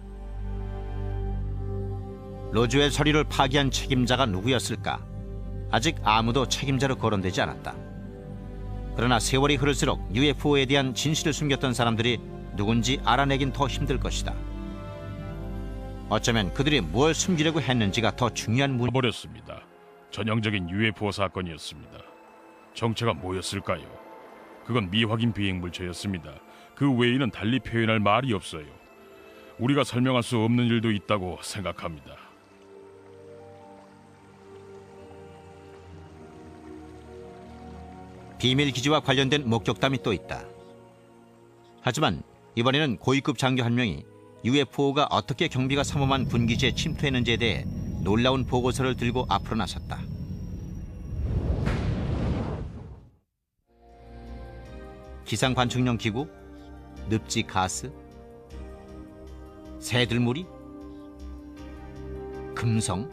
로즈웰 서류를 파기한 책임자가 누구였을까? 아직 아무도 책임자로 거론되지 않았다. 그러나 세월이 흐를수록 UFO에 대한 진실을 숨겼던 사람들이 누군지 알아내긴 더 힘들 것이다. 어쩌면 그들이 뭘 숨기려고 했는지가 더 중요한 버렸습니다. 전형적인 UFO 사건이었습니다. 정체가 뭐였을까요? 그건 미확인 비행물체였습니다. 그 외에는 달리 표현할 말이 없어요. 우리가 설명할 수 없는 일도 있다고 생각합니다. 비밀 기지와 관련된 목격담이 또 있다. 하지만 이번에는 고위급 장교 한 명이 UFO가 어떻게 경비가 삼엄한 군기지에 침투했는지에 대해 놀라운 보고서를 들고 앞으로 나섰다. 기상 관측용 기구, 늪지 가스, 새들무리, 금성,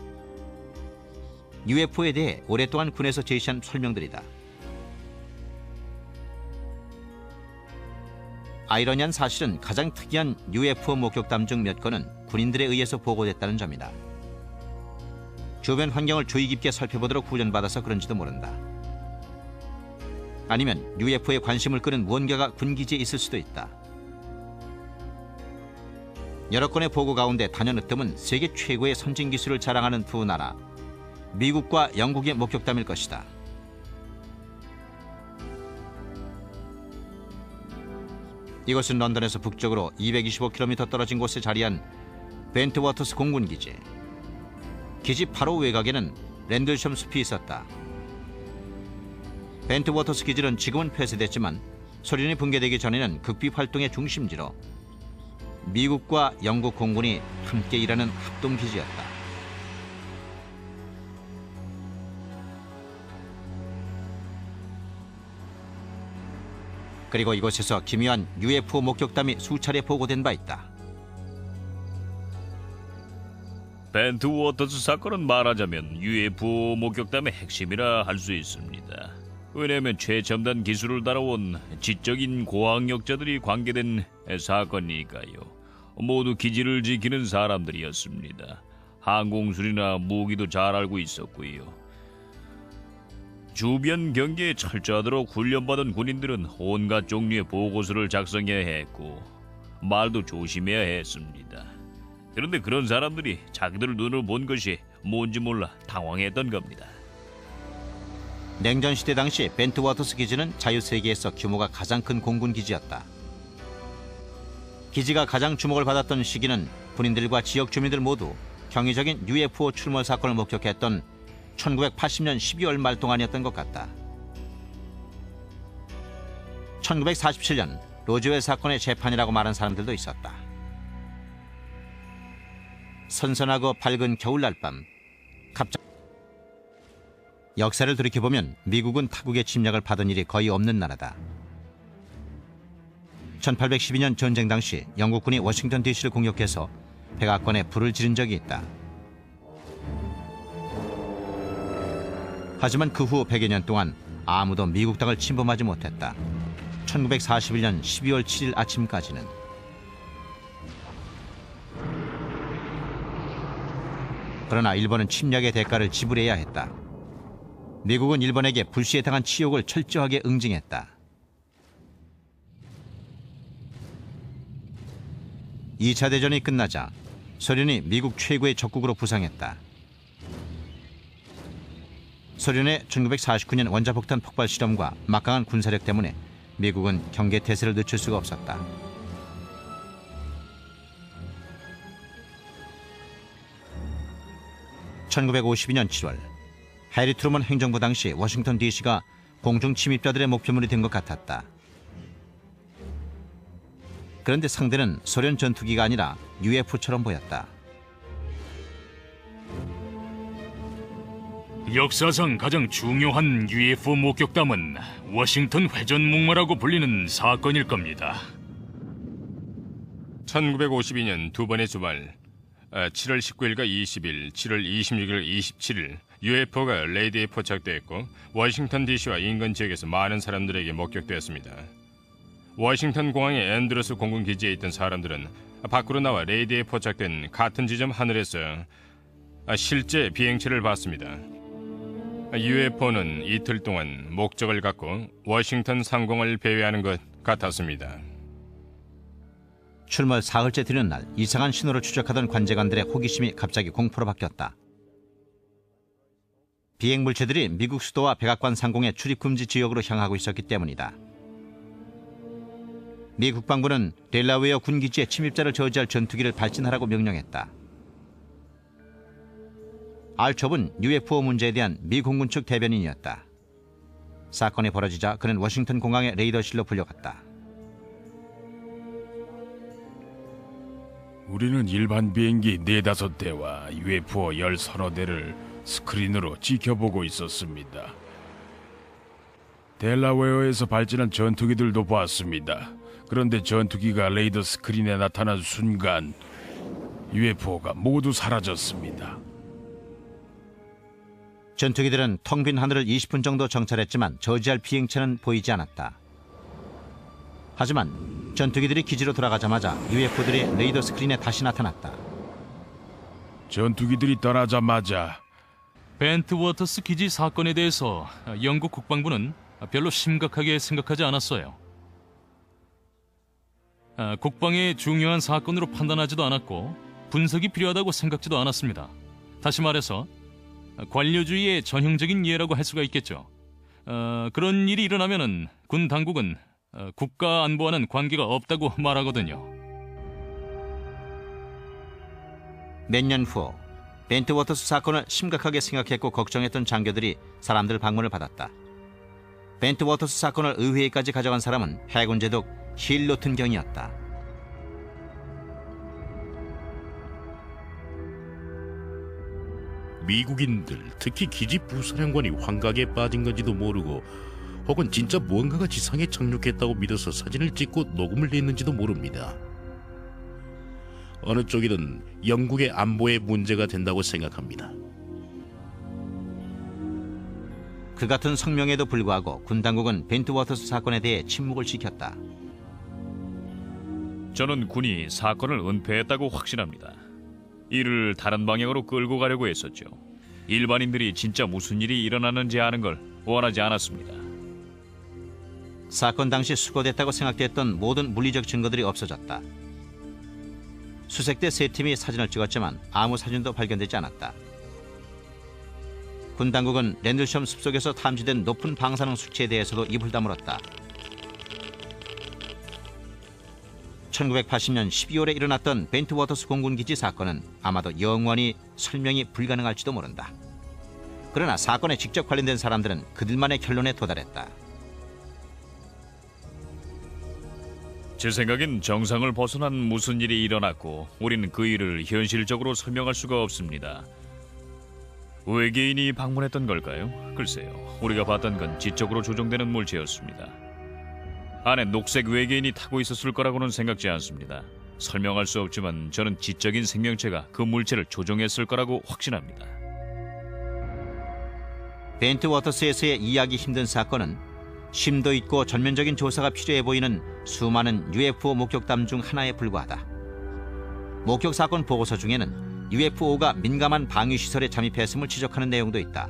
UFO에 대해 오랫동안 군에서 제시한 설명들이다. 아이러니한 사실은 가장 특이한 UFO 목격담 중 몇 건은 군인들에 의해서 보고됐다는 점이다. 주변 환경을 주의 깊게 살펴보도록 훈련받아서 그런지도 모른다. 아니면 UFO에 관심을 끄는 무언가가 군기지에 있을 수도 있다. 여러 건의 보고 가운데 단연으뜸은 세계 최고의 선진 기술을 자랑하는 두 나라, 미국과 영국의 목격담일 것이다. 이것은 런던에서 북쪽으로 225km 떨어진 곳에 자리한 벤트워터스 공군기지. 기지 바로 외곽에는 랜들섬 숲이 있었다. 벤트워터스 기지는 지금은 폐쇄됐지만 소련이 붕괴되기 전에는 극비 활동의 중심지로 미국과 영국 공군이 함께 일하는 합동기지였다. 그리고 이곳에서 기묘한 UFO 목격담이 수차례 보고된 바 있다. 벤트워터스 사건은 말하자면 UFO 목격담의 핵심이라 할 수 있습니다. 왜냐하면 최첨단 기술을 달아온 지적인 고학력자들이 관계된 사건이니까요. 모두 기지를 지키는 사람들이었습니다. 항공술이나 무기도 잘 알고 있었고요. 주변 경계에 철저하도록 훈련받은 군인들은 온갖 종류의 보고서를 작성해야 했고 말도 조심해야 했습니다. 그런데 그런 사람들이 자기들 눈으로 본 것이 뭔지 몰라 당황했던 겁니다. 냉전시대 당시 벤트워터스 기지는 자유세계에서 규모가 가장 큰 공군기지였다. 기지가 가장 주목을 받았던 시기는 군인들과 지역 주민들 모두 경이적인 UFO 출몰 사건을 목격했던 1980년 12월 말 동안이었던 것 같다. 1947년 로즈웰 사건의 재판이라고 말한 사람들도 있었다. 선선하고 밝은 겨울날 밤, 갑자기 역사를 돌이켜보면 미국은 타국의 침략을 받은 일이 거의 없는 나라다. 1812년 전쟁 당시 영국군이 워싱턴 DC를 공격해서 백악관에 불을 지른 적이 있다. 하지만 그 후 100여 년 동안 아무도 미국 땅을 침범하지 못했다. 1941년 12월 7일 아침까지는. 그러나 일본은 침략의 대가를 지불해야 했다. 미국은 일본에게 불시에 당한 치욕을 철저하게 응징했다. 2차 대전이 끝나자 소련이 미국 최고의 적국으로 부상했다. 소련의 1949년 원자폭탄 폭발 실험과 막강한 군사력 때문에 미국은 경계태세를 늦출 수가 없었다. (1952년 7월) 해리 트루먼 행정부 당시 워싱턴 DC가 공중 침입자들의 목표물이 된 것 같았다. 그런데 상대는 소련 전투기가 아니라 UFO처럼 보였다. 역사상 가장 중요한 UFO 목격담은 워싱턴 회전목마라고 불리는 사건일 겁니다. 1952년 두 번의 주말 7월 19일과 20일, 7월 26일, 27일 UFO가 레이디에 포착되었고 워싱턴 DC와 인근 지역에서 많은 사람들에게 목격되었습니다. 워싱턴 공항의 앤드루스 공군기지에 있던 사람들은 밖으로 나와 레이디에 포착된 같은 지점 하늘에서 실제 비행체를 봤습니다. UFO는 이틀 동안 목적을 갖고 워싱턴 상공을 배회하는 것 같았습니다. 출몰 사흘째 되는 날 이상한 신호를 추적하던 관제관들의 호기심이 갑자기 공포로 바뀌었다. 비행 물체들이 미국 수도와 백악관 상공의 출입금지 지역으로 향하고 있었기 때문이다. 미 국방부는 델라웨어 군기지에 침입자를 저지할 전투기를 발진하라고 명령했다. 알첩은 UFO 문제에 대한 미 공군 측 대변인이었다. 사건이 벌어지자 그는 워싱턴 공항의 레이더실로 불려갔다. 우리는 일반 비행기 4-5대와 UFO 10-30대를 스크린으로 지켜보고 있었습니다. 델라웨어에서 발진한 전투기들도 봤습니다. 그런데 전투기가 레이더 스크린에 나타난 순간 UFO가 모두 사라졌습니다. 전투기들은 텅 빈 하늘을 20분 정도 정찰했지만 저지할 비행체는 보이지 않았다. 하지만 전투기들이 기지로 돌아가자마자 UFO들이 레이더 스크린에 다시 나타났다. 전투기들이 떠나자마자 벤트 워터스 기지 사건에 대해서 영국 국방부는 별로 심각하게 생각하지 않았어요. 국방의 중요한 사건으로 판단하지도 않았고 분석이 필요하다고 생각지도 않았습니다. 다시 말해서 관료주의의 전형적인 예라고 할 수가 있겠죠. 그런 일이 일어나면은 군 당국은 국가 안보와는 관계가 없다고 말하거든요. 몇 년 후 벤트 워터스 사건을 심각하게 생각했고 걱정했던 장교들이 사람들 방문을 받았다. 벤트 워터스 사건을 의회에까지 가져간 사람은 해군 제독 힐 노튼 경이었다. 미국인들, 특히 기지 부사령관이 환각에 빠진 건지도 모르고 혹은 진짜 무언가가 지상에 착륙했다고 믿어서 사진을 찍고 녹음을 냈는지도 모릅니다. 어느 쪽이든 영국의 안보에 문제가 된다고 생각합니다. 그 같은 성명에도 불구하고 군 당국은 벤트 워터스 사건에 대해 침묵을 지켰다. 저는 군이 사건을 은폐했다고 확신합니다. 이를 다른 방향으로 끌고 가려고 했었죠. 일반인들이 진짜 무슨 일이 일어나는지 아는 걸 원하지 않았습니다. 사건 당시 수거됐다고 생각됐던 모든 물리적 증거들이 없어졌다. 수색대 3팀이 사진을 찍었지만 아무 사진도 발견되지 않았다. 군 당국은 랜들섬 숲속에서 탐지된 높은 방사능 수치에 대해서도 입을 다물었다. 1980년 12월에 일어났던 벤트 워터스 공군기지 사건은 아마도 영원히 설명이 불가능할지도 모른다. 그러나 사건에 직접 관련된 사람들은 그들만의 결론에 도달했다. 제 생각엔 정상을 벗어난 무슨 일이 일어났고 우리는 그 일을 현실적으로 설명할 수가 없습니다. 외계인이 방문했던 걸까요? 글쎄요. 우리가 봤던 건 지적으로 조종되는 물체였습니다. 안에 녹색 외계인이 타고 있었을 거라고는 생각지 않습니다. 설명할 수 없지만 저는 지적인 생명체가 그 물체를 조종했을 거라고 확신합니다. 벤트 워터스에서의 이해하기 힘든 사건은 심도 있고 전면적인 조사가 필요해 보이는 수많은 UFO 목격담 중 하나에 불과하다. 목격 사건 보고서 중에는 UFO가 민감한 방위시설에 잠입했음을 지적하는 내용도 있다.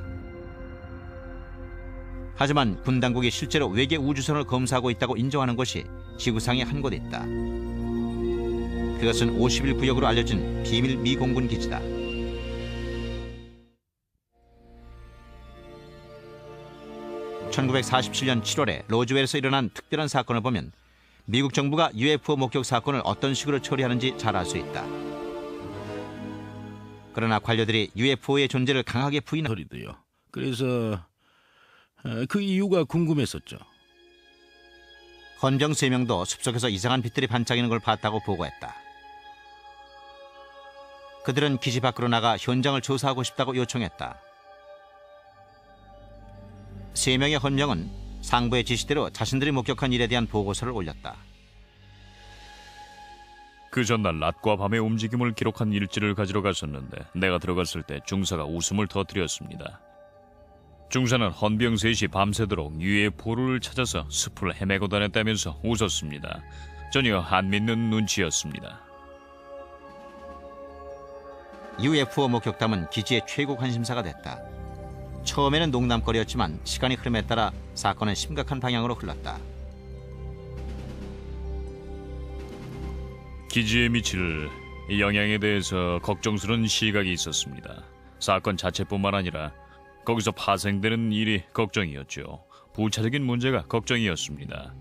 하지만 군 당국이 실제로 외계 우주선을 검사하고 있다고 인정하는 곳이 지구상에 한 곳 있다. 그것은 51구역으로 알려진 비밀 미 공군 기지다. (1947년 7월에) 로즈웰에서 일어난 특별한 사건을 보면 미국 정부가 UFO 목격 사건을 어떤 식으로 처리하는지 잘 알 수 있다. 그러나 관료들이 UFO의 존재를 강하게 부인한 소리도요. 그래서 그 이유가 궁금했었죠. 헌병 3명도 숲속에서 이상한 빛들이 반짝이는 걸 봤다고 보고했다. 그들은 기지 밖으로 나가 현장을 조사하고 싶다고 요청했다. 3명의 헌병은 상부의 지시대로 자신들이 목격한 일에 대한 보고서를 올렸다. 그 전날 낮과 밤의 움직임을 기록한 일지를 가지러 갔었는데 내가 들어갔을 때 중사가 웃음을 터뜨렸습니다. 중사는 헌병 셋이 밤새도록 UFO를 찾아서 숲을 헤매고 다녔다면서 웃었습니다. 전혀 안 믿는 눈치였습니다. UFO 목격담은 기지의 최고 관심사가 됐다. 처음에는 농담거리였지만 시간이 흐름에 따라 사건은 심각한 방향으로 흘렀다. 기지에 미칠 영향에 대해서 걱정스러운 시각이 있었습니다. 사건 자체뿐만 아니라 거기서 파생되는 일이 걱정이었죠. 부차적인 문제가 걱정이었습니다.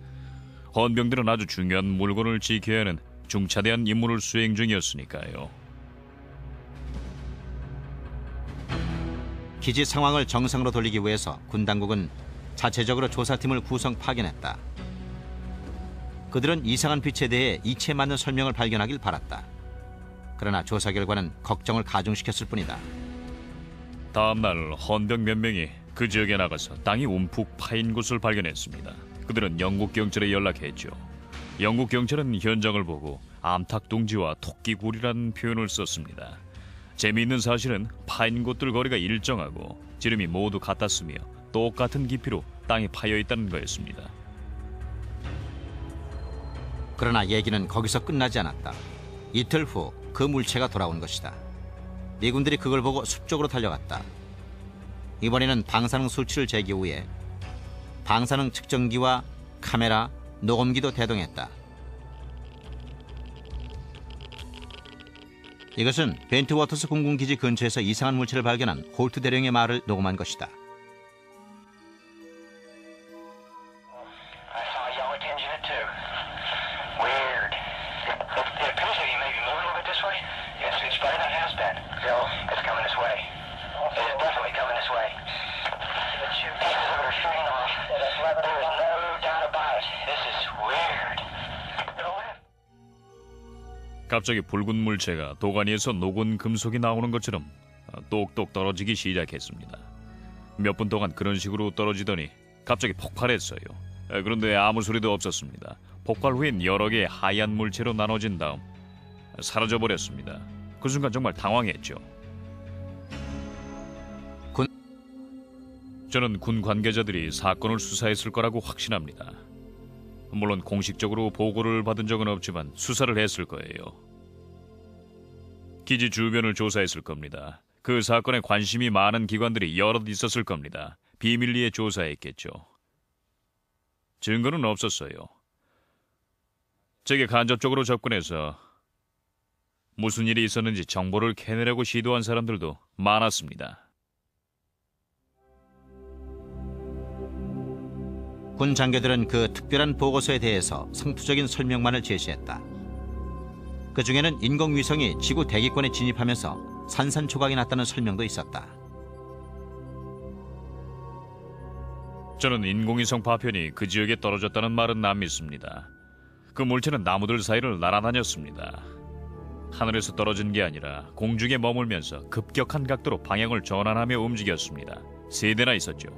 헌병들은 아주 중요한 물건을 지켜야 하는 중차대한 임무를 수행 중이었으니까요. 기지 상황을 정상으로 돌리기 위해서 군 당국은 자체적으로 조사팀을 구성 파견했다. 그들은 이상한 빛에 대해 이치에 맞는 설명을 발견하길 바랐다. 그러나 조사 결과는 걱정을 가중시켰을 뿐이다. 다음날 헌병 몇 명이 그 지역에 나가서 땅이 움푹 파인 곳을 발견했습니다. 그들은 영국 경찰에 연락했죠. 영국 경찰은 현장을 보고 암탉둥지와 토끼굴이라는 표현을 썼습니다. 재미있는 사실은 파인 곳들 거리가 일정하고 지름이 모두 같았으며 똑같은 깊이로 땅이 파여 있다는 거였습니다. 그러나 얘기는 거기서 끝나지 않았다. 이틀 후 그 물체가 돌아온 것이다. 미군들이 그걸 보고 숲 쪽으로 달려갔다. 이번에는 방사능 수치를 재기 위해 방사능 측정기와 카메라, 녹음기도 대동했다. 이것은 벤트 워터스 공군기지 근처에서 이상한 물체를 발견한 홀트 대령의 말을 녹음한 것이다. 갑자기 붉은 물체가 도가니에서 녹은 금속이 나오는 것처럼 똑똑 떨어지기 시작했습니다. 몇 분 동안 그런 식으로 떨어지더니 갑자기 폭발했어요. 그런데 아무 소리도 없었습니다. 폭발 후엔 여러 개의 하얀 물체로 나눠진 다음 사라져버렸습니다. 그 순간 정말 당황했죠. 저는 군 관계자들이 사건을 수사했을 거라고 확신합니다. 물론 공식적으로 보고를 받은 적은 없지만 수사를 했을 거예요. 기지 주변을 조사했을 겁니다. 그 사건에 관심이 많은 기관들이 여럿 있었을 겁니다. 비밀리에 조사했겠죠. 증거는 없었어요. 제게 간접적으로 접근해서 무슨 일이 있었는지 정보를 캐내려고 시도한 사람들도 많았습니다. 군 장교들은 그 특별한 보고서에 대해서 상투적인 설명만을 제시했다. 그 중에는 인공위성이 지구 대기권에 진입하면서 산산조각이 났다는 설명도 있었다. 저는 인공위성 파편이 그 지역에 떨어졌다는 말은 안 믿습니다. 그 물체는 나무들 사이를 날아다녔습니다. 하늘에서 떨어진 게 아니라 공중에 머물면서 급격한 각도로 방향을 전환하며 움직였습니다. 3대나 있었죠.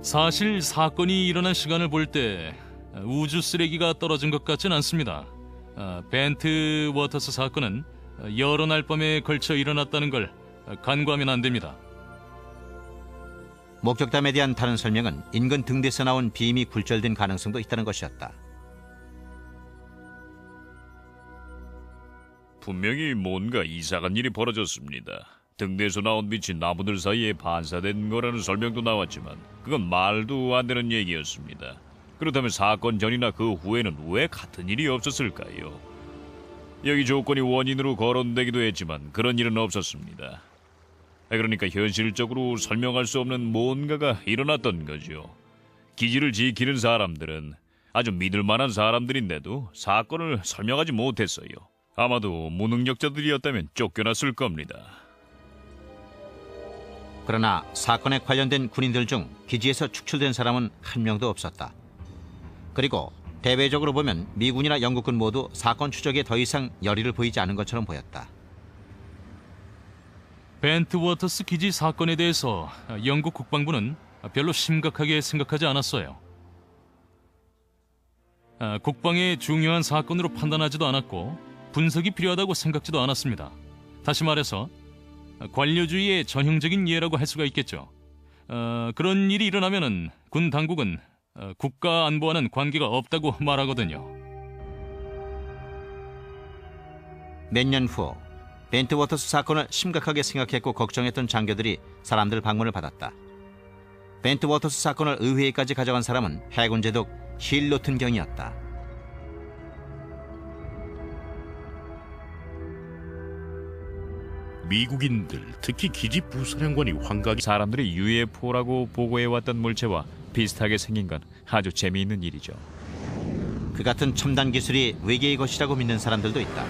사실 사건이 일어난 시간을 볼 때 우주 쓰레기가 떨어진 것 같진 않습니다. 벤트 워터스 사건은 여러 날 밤에 걸쳐 일어났다는 걸 간과하면 안 됩니다. 목격담에 대한 다른 설명은 인근 등대에서 나온 빔이 굴절된 가능성도 있다는 것이었다. 분명히 뭔가 이상한 일이 벌어졌습니다. 등대에서 나온 빛이 나무들 사이에 반사된 거라는 설명도 나왔지만 그건 말도 안 되는 얘기였습니다. 그렇다면 사건 전이나 그 후에는 왜 같은 일이 없었을까요? 여기 조건이 원인으로 거론되기도 했지만 그런 일은 없었습니다. 그러니까 현실적으로 설명할 수 없는 뭔가가 일어났던 거죠. 기지를 지키는 사람들은 아주 믿을 만한 사람들인데도 사건을 설명하지 못했어요. 아마도 무능력자들이었다면 쫓겨났을 겁니다. 그러나 사건에 관련된 군인들 중 기지에서 축출된 사람은 한 명도 없었다. 그리고 대외적으로 보면 미군이나 영국군 모두 사건 추적에 더 이상 열의를 보이지 않은 것처럼 보였다. 벤트 워터스 기지 사건에 대해서 영국 국방부는 별로 심각하게 생각하지 않았어요. 국방의 중요한 사건으로 판단하지도 않았고 분석이 필요하다고 생각지도 않았습니다. 다시 말해서 관료주의의 전형적인 예라고 할 수가 있겠죠. 그런 일이 일어나면은 군 당국은 국가 안보와는 관계가 없다고 말하거든요. 몇 년 후 벤트 워터스 사건을 심각하게 생각했고 걱정했던 장교들이 사람들 방문을 받았다. 벤트 워터스 사건을 의회에까지 가져간 사람은 해군 제독 힐 노튼 경이었다. 미국인들, 특히 기지 부사령관이 환각이 사람들이 UFO라고 보고해왔던 물체와 비슷하게 생긴 건 아주 재미있는 일이죠. 그 같은 첨단 기술이 외계의 것이라고 믿는 사람들도 있다.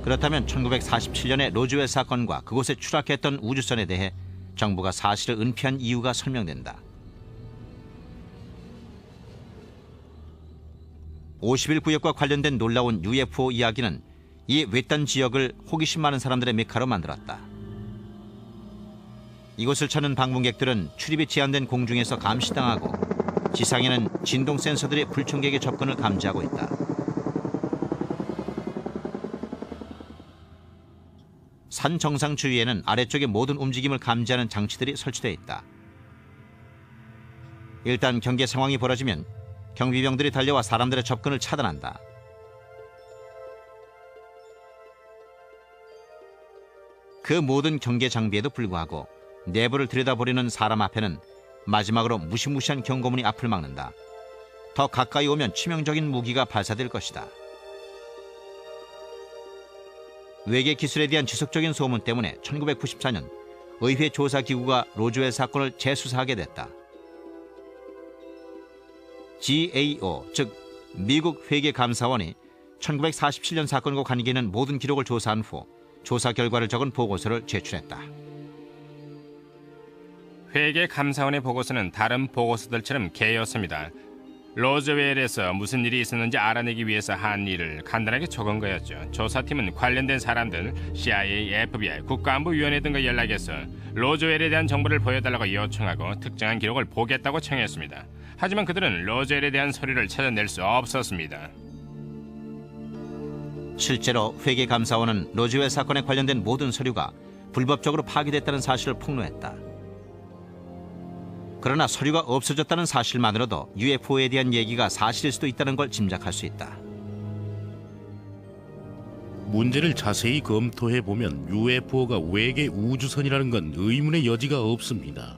그렇다면 1947년의 로즈웰 사건과 그곳에 추락했던 우주선에 대해 정부가 사실을 은폐한 이유가 설명된다. 51구역과 관련된 놀라운 UFO 이야기는 이 외딴 지역을 호기심 많은 사람들의 메카로 만들었다. 이곳을 찾는 방문객들은 출입이 제한된 공중에서 감시당하고 지상에는 진동 센서들이 불청객의 접근을 감지하고 있다. 산 정상 주위에는 아래쪽의 모든 움직임을 감지하는 장치들이 설치되어 있다. 일단 경계 상황이 벌어지면 경비병들이 달려와 사람들의 접근을 차단한다. 그 모든 경계 장비에도 불구하고 내부를 들여다보려는 사람 앞에는 마지막으로 무시무시한 경고문이 앞을 막는다. 더 가까이 오면 치명적인 무기가 발사될 것이다. 외계 기술에 대한 지속적인 소문 때문에 1994년 의회 조사기구가 로즈웰 사건을 재수사하게 됐다. GAO, 즉 미국 회계감사원이 1947년 사건과 관계 있는 모든 기록을 조사한 후 조사 결과를 적은 보고서를 제출했다. 회계감사원의 보고서는 다른 보고서들처럼 개였습니다. 로즈웰에서 무슨 일이 있었는지 알아내기 위해서 한 일을 간단하게 적은 거였죠. 조사팀은 관련된 사람들, CIA, FBI, 국가안보위원회 등과 연락해서 로즈웰에 대한 정보를 보여달라고 요청하고 특정한 기록을 보겠다고 청했습니다. 하지만 그들은 로즈웰에 대한 서류를 찾아낼 수 없었습니다. 실제로 회계감사원은 로즈웰 사건에 관련된 모든 서류가 불법적으로 파기됐다는 사실을 폭로했다. 그러나 서류가 없어졌다는 사실만으로도 UFO에 대한 얘기가 사실일 수도 있다는 걸 짐작할 수 있다. 문제를 자세히 검토해보면 UFO가 외계 우주선이라는 건 의문의 여지가 없습니다.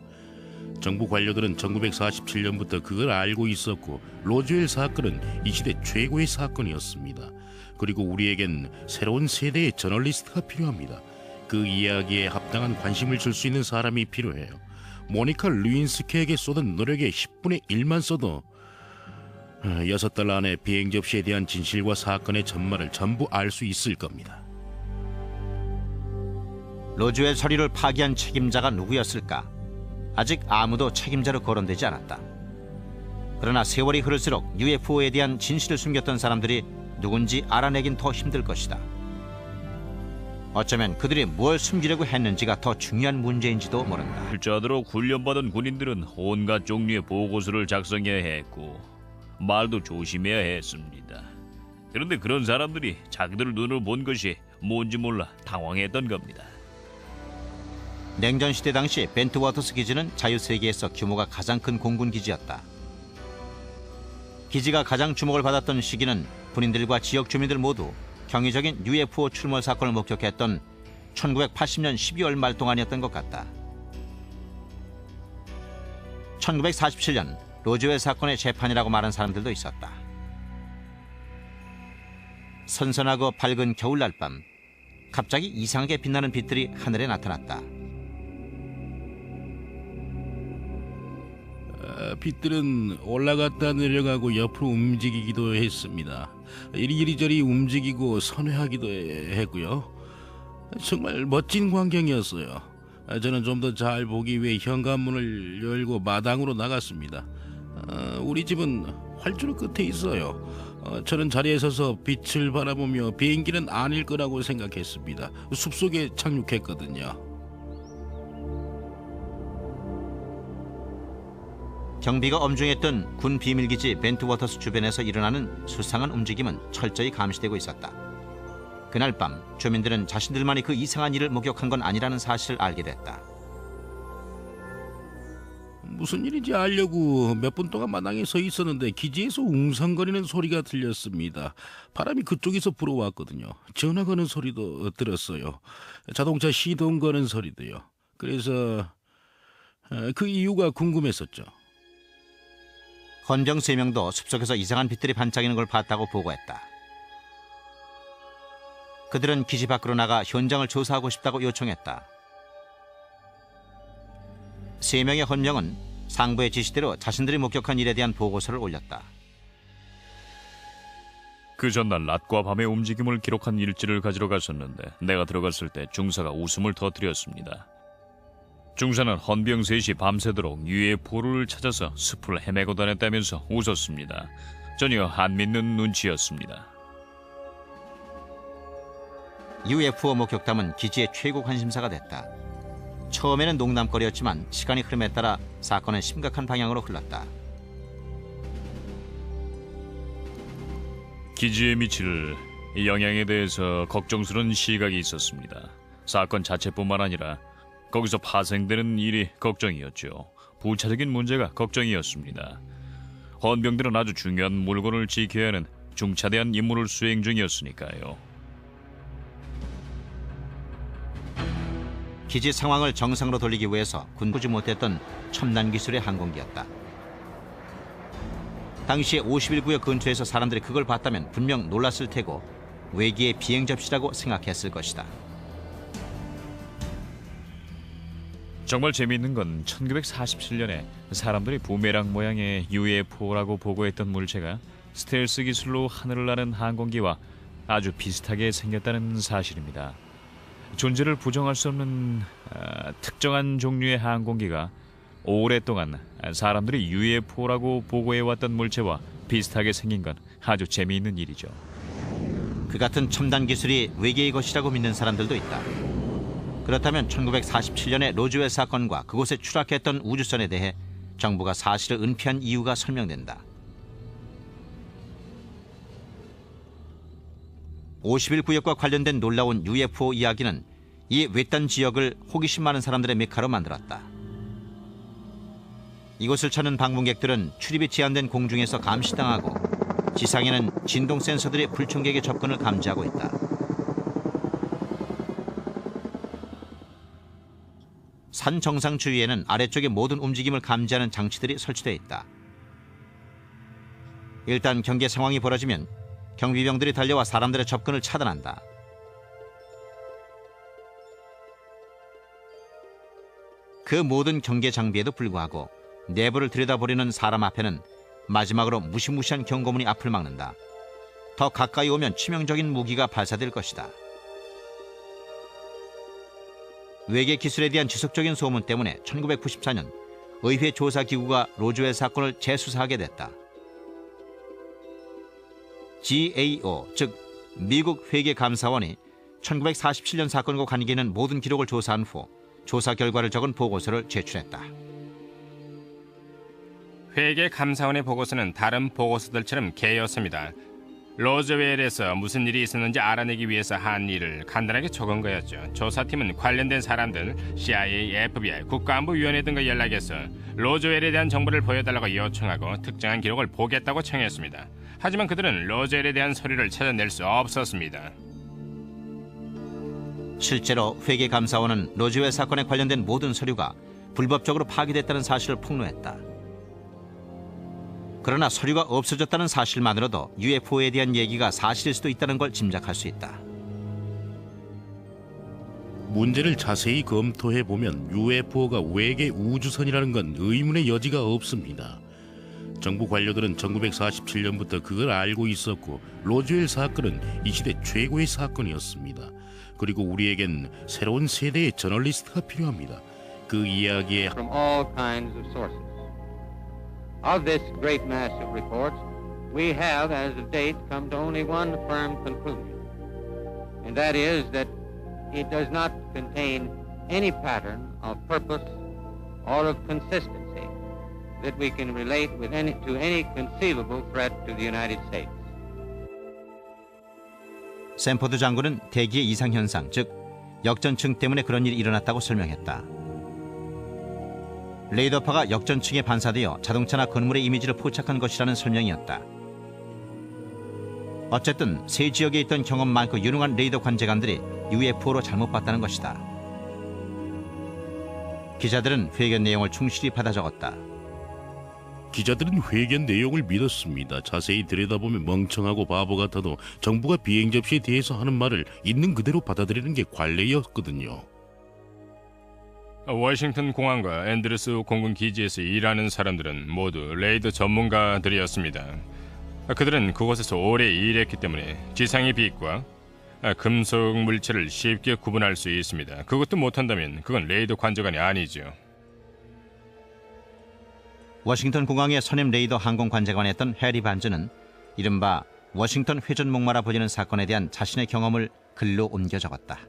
정부 관료들은 1947년부터 그걸 알고 있었고 로즈웰 사건은 이 시대 최고의 사건이었습니다. 그리고 우리에겐 새로운 세대의 저널리스트가 필요합니다. 그 이야기에 합당한 관심을 줄 수 있는 사람이 필요해요. 모니카 루인스키에게 쏟은 노력의 10분의 1만 써도 6달 안에 비행 접시에 대한 진실과 사건의 전말을 전부 알 수 있을 겁니다. 로즈웰 서류를 파기한 책임자가 누구였을까? 아직 아무도 책임자로 거론되지 않았다. 그러나 세월이 흐를수록 UFO에 대한 진실을 숨겼던 사람들이 누군지 알아내긴 더 힘들 것이다. 어쩌면 그들이 뭘 숨기려고 했는지가 더 중요한 문제인지도 모른다. 필자들로 훈련받은 군인들은 온갖 종류의 보고서를 작성해야 했고 말도 조심해야 했습니다. 그런데 그런 사람들이 자기들 눈으로 본 것이 뭔지 몰라 당황했던 겁니다. 냉전 시대 당시 벤트워터스 기지는 자유세계에서 규모가 가장 큰 공군 기지였다. 기지가 가장 주목을 받았던 시기는 군인들과 지역 주민들 모두 경이적인 UFO 출몰 사건을 목격했던 1980년 12월 말 동안이었던 것 같다. 1947년 로즈웰 사건의 재판이라고 말한 사람들도 있었다. 선선하고 밝은 겨울날 밤, 갑자기 이상하게 빛나는 빛들이 하늘에 나타났다. 빛들은 올라갔다 내려가고 옆으로 움직이기도 했습니다. 이리저리 움직이고 선회하기도 했고요. 정말 멋진 광경이었어요. 저는 좀 더 잘 보기 위해 현관문을 열고 마당으로 나갔습니다. 우리 집은 활주로 끝에 있어요. 저는 자리에 서서 빛을 바라보며 비행기는 아닐 거라고 생각했습니다. 숲속에 착륙했거든요. 경비가 엄중했던 군 비밀기지 벤트워터스 주변에서 일어나는 수상한 움직임은 철저히 감시되고 있었다. 그날 밤 주민들은 자신들만이 그 이상한 일을 목격한 건 아니라는 사실을 알게 됐다. 무슨 일인지 알려고 몇 분 동안 마당에 서 있었는데 기지에서 웅성거리는 소리가 들렸습니다. 바람이 그쪽에서 불어왔거든요. 전화 거는 소리도 들었어요. 자동차 시동 거는 소리도요. 그래서 그 이유가 궁금했었죠. 헌병 3명도 숲속에서 이상한 빛들이 반짝이는 걸 봤다고 보고했다. 그들은 기지 밖으로 나가 현장을 조사하고 싶다고 요청했다. 3명의 헌병은 상부의 지시대로 자신들이 목격한 일에 대한 보고서를 올렸다. 그 전날 낮과 밤의 움직임을 기록한 일지를 가지러 갔었는데 내가 들어갔을 때 중사가 웃음을 터뜨렸습니다. 중사는 헌병 셋이 밤새도록 UFO를 찾아서 숲을 헤매고 다녔다면서 웃었습니다. 전혀 안 믿는 눈치였습니다. UFO 목격담은 기지의 최고 관심사가 됐다. 처음에는 농담거리였지만 시간이 흐름에 따라 사건은 심각한 방향으로 흘렀다. 기지에 미칠 영향에 대해서 걱정스러운 시각이 있었습니다. 사건 자체뿐만 아니라 거기서 파생되는 일이 걱정이었죠. 부차적인 문제가 걱정이었습니다. 헌병들은 아주 중요한 물건을 지켜야 하는 중차대한 임무를 수행 중이었으니까요. 기지 상황을 정상으로 돌리기 위해서 군부지 못했던 첨단 기술의 항공기였다. 당시에 51구역 근처에서 사람들이 그걸 봤다면 분명 놀랐을 테고 외계의 비행 접시라고 생각했을 것이다. 정말 재미있는 건 1947년에 사람들이 부메랑 모양의 UFO라고 보고했던 물체가 스텔스 기술로 하늘을 나는 항공기와 아주 비슷하게 생겼다는 사실입니다. 존재를 부정할 수 없는 특정한 종류의 항공기가 오랫동안 사람들이 UFO라고 보고해왔던 물체와 비슷하게 생긴 건 아주 재미있는 일이죠. 그 같은 첨단 기술이 외계의 것이라고 믿는 사람들도 있다. 그렇다면 1947년의 로즈웰 사건과 그곳에 추락했던 우주선에 대해 정부가 사실을 은폐한 이유가 설명된다. 51구역과 관련된 놀라운 UFO 이야기는 이 외딴 지역을 호기심 많은 사람들의 메카로 만들었다. 이곳을 찾는 방문객들은 출입이 제한된 공중에서 감시당하고 지상에는 진동 센서들이 불청객의 접근을 감지하고 있다. 산 정상 주위에는 아래쪽의 모든 움직임을 감지하는 장치들이 설치되어 있다. 일단 경계 상황이 벌어지면 경비병들이 달려와 사람들의 접근을 차단한다. 그 모든 경계 장비에도 불구하고 내부를 들여다보려는 사람 앞에는 마지막으로 무시무시한 경고문이 앞을 막는다. 더 가까이 오면 치명적인 무기가 발사될 것이다. 외계 기술에 대한 지속적인 소문 때문에 1994년 의회 조사기구가 로즈웰 사건을 재수사하게 됐다. GAO, 즉 미국 회계감사원이 1947년 사건과 관계 있는 모든 기록을 조사한 후 조사 결과를 적은 보고서를 제출했다. 회계감사원의 보고서는 다른 보고서들처럼 개였습니다. 로즈웰에서 무슨 일이 있었는지 알아내기 위해서 한 일을 간단하게 적은 거였죠. 조사팀은 관련된 사람들, CIA, FBI, 국가안보위원회 등과 연락해서 로즈웰에 대한 정보를 보여달라고 요청하고 특정한 기록을 보겠다고 청했습니다. 하지만 그들은 로즈웰에 대한 서류를 찾아낼 수 없었습니다. 실제로 회계감사원은 로즈웰 사건에 관련된 모든 서류가 불법적으로 파기됐다는 사실을 폭로했다. 그러나 서류가 없어졌다는 사실만으로도 UFO에 대한 얘기가 사실일 수도 있다는 걸 짐작할 수 있다. 문제를 자세히 검토해보면 UFO가 외계 우주선이라는 건 의문의 여지가 없습니다. 정부 관료들은 1947년부터 그걸 알고 있었고 로즈웰 사건은 이 시대 최고의 사건이었습니다. 그리고 우리에겐 새로운 세대의 저널리스트가 필요합니다. 그 이야기에 from all kinds of sources. Of this great mass of reports, we have, as of date, come to only one firm conclusion, and that is that it does not contain any pattern of purpose or of consistency that we can relate to any conceivable threat to the United States. 샌포드 장군은 대기의 이상현상, 즉 역전층 때문에 그런 일이 일어났다고 설명했다. 레이더파가 역전층에 반사되어 자동차나 건물의 이미지를 포착한 것이라는 설명이었다. 어쨌든 세 지역에 있던 경험 많고 유능한 레이더 관제관들이 UFO로 잘못 봤다는 것이다. 기자들은 회견 내용을 충실히 받아 적었다. 기자들은 회견 내용을 믿었습니다. 자세히 들여다보면 멍청하고 바보 같아도 정부가 비행 접시에 대해서 하는 말을 있는 그대로 받아들이는 게 관례였거든요. 워싱턴 공항과 앤드루스 공군 기지에서 일하는 사람들은 모두 레이더 전문가들이었습니다. 그들은 그곳에서 오래 일했기 때문에 지상의 빛과 금속 물체를 쉽게 구분할 수 있습니다. 그것도 못한다면 그건 레이더 관제관이 아니죠. 워싱턴 공항의 선임 레이더 항공 관제관이었던 해리 반즈는 이른바 워싱턴 회전 목마라 버리는 사건에 대한 자신의 경험을 글로 옮겨 적었다.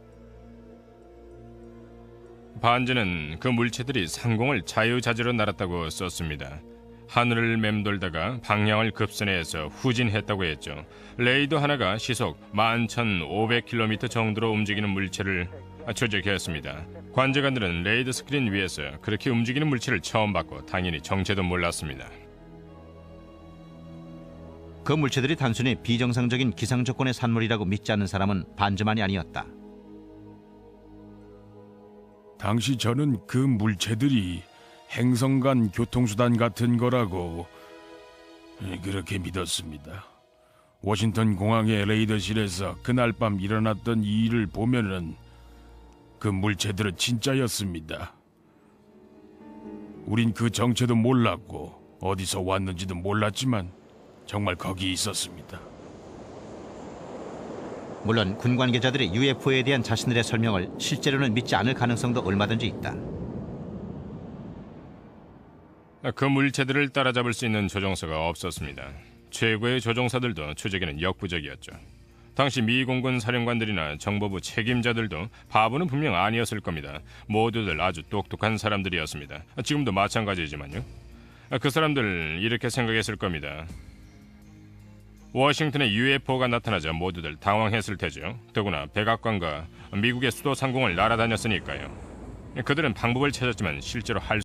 반즈는 그 물체들이 상공을 자유자재로 날았다고 썼습니다. 하늘을 맴돌다가 방향을 급선회해서 후진했다고 했죠. 레이더 하나가 시속 11,500km 정도로 움직이는 물체를 추적했습니다. 관제관들은 레이더 스크린 위에서 그렇게 움직이는 물체를 처음 봤고 당연히 정체도 몰랐습니다. 그 물체들이 단순히 비정상적인 기상 조건의 산물이라고 믿지 않는 사람은 반즈만이 아니었다. 당시 저는 그 물체들이 행성 간 교통수단 같은 거라고 그렇게 믿었습니다. 워싱턴 공항의 레이더실에서 그날 밤 일어났던 이 일을 보면은 그 물체들은 진짜였습니다. 우린 그 정체도 몰랐고 어디서 왔는지도 몰랐지만 정말 거기 있었습니다. 물론 군 관계자들이 UFO에 대한 자신들의 설명을 실제로는 믿지 않을 가능성도 얼마든지 있다. 그 물체들을 따라잡을 수 있는 조종사가 없었습니다. 최고의 조종사들도 추적에는 역부족이었죠. 당시 미 공군 사령관들이나 정보부 책임자들도 바보는 분명 아니었을 겁니다. 모두들 아주 똑똑한 사람들이었습니다. 지금도 마찬가지지만요. 그 사람들 이렇게 생각했을 겁니다. 워싱턴에 UFO가 나타나자 모두들 당황했을 테죠. 더구나 백악관과 미국의 수도 상공을 날아다녔으니까요. 그들은 방법을 찾았지만 실제로 할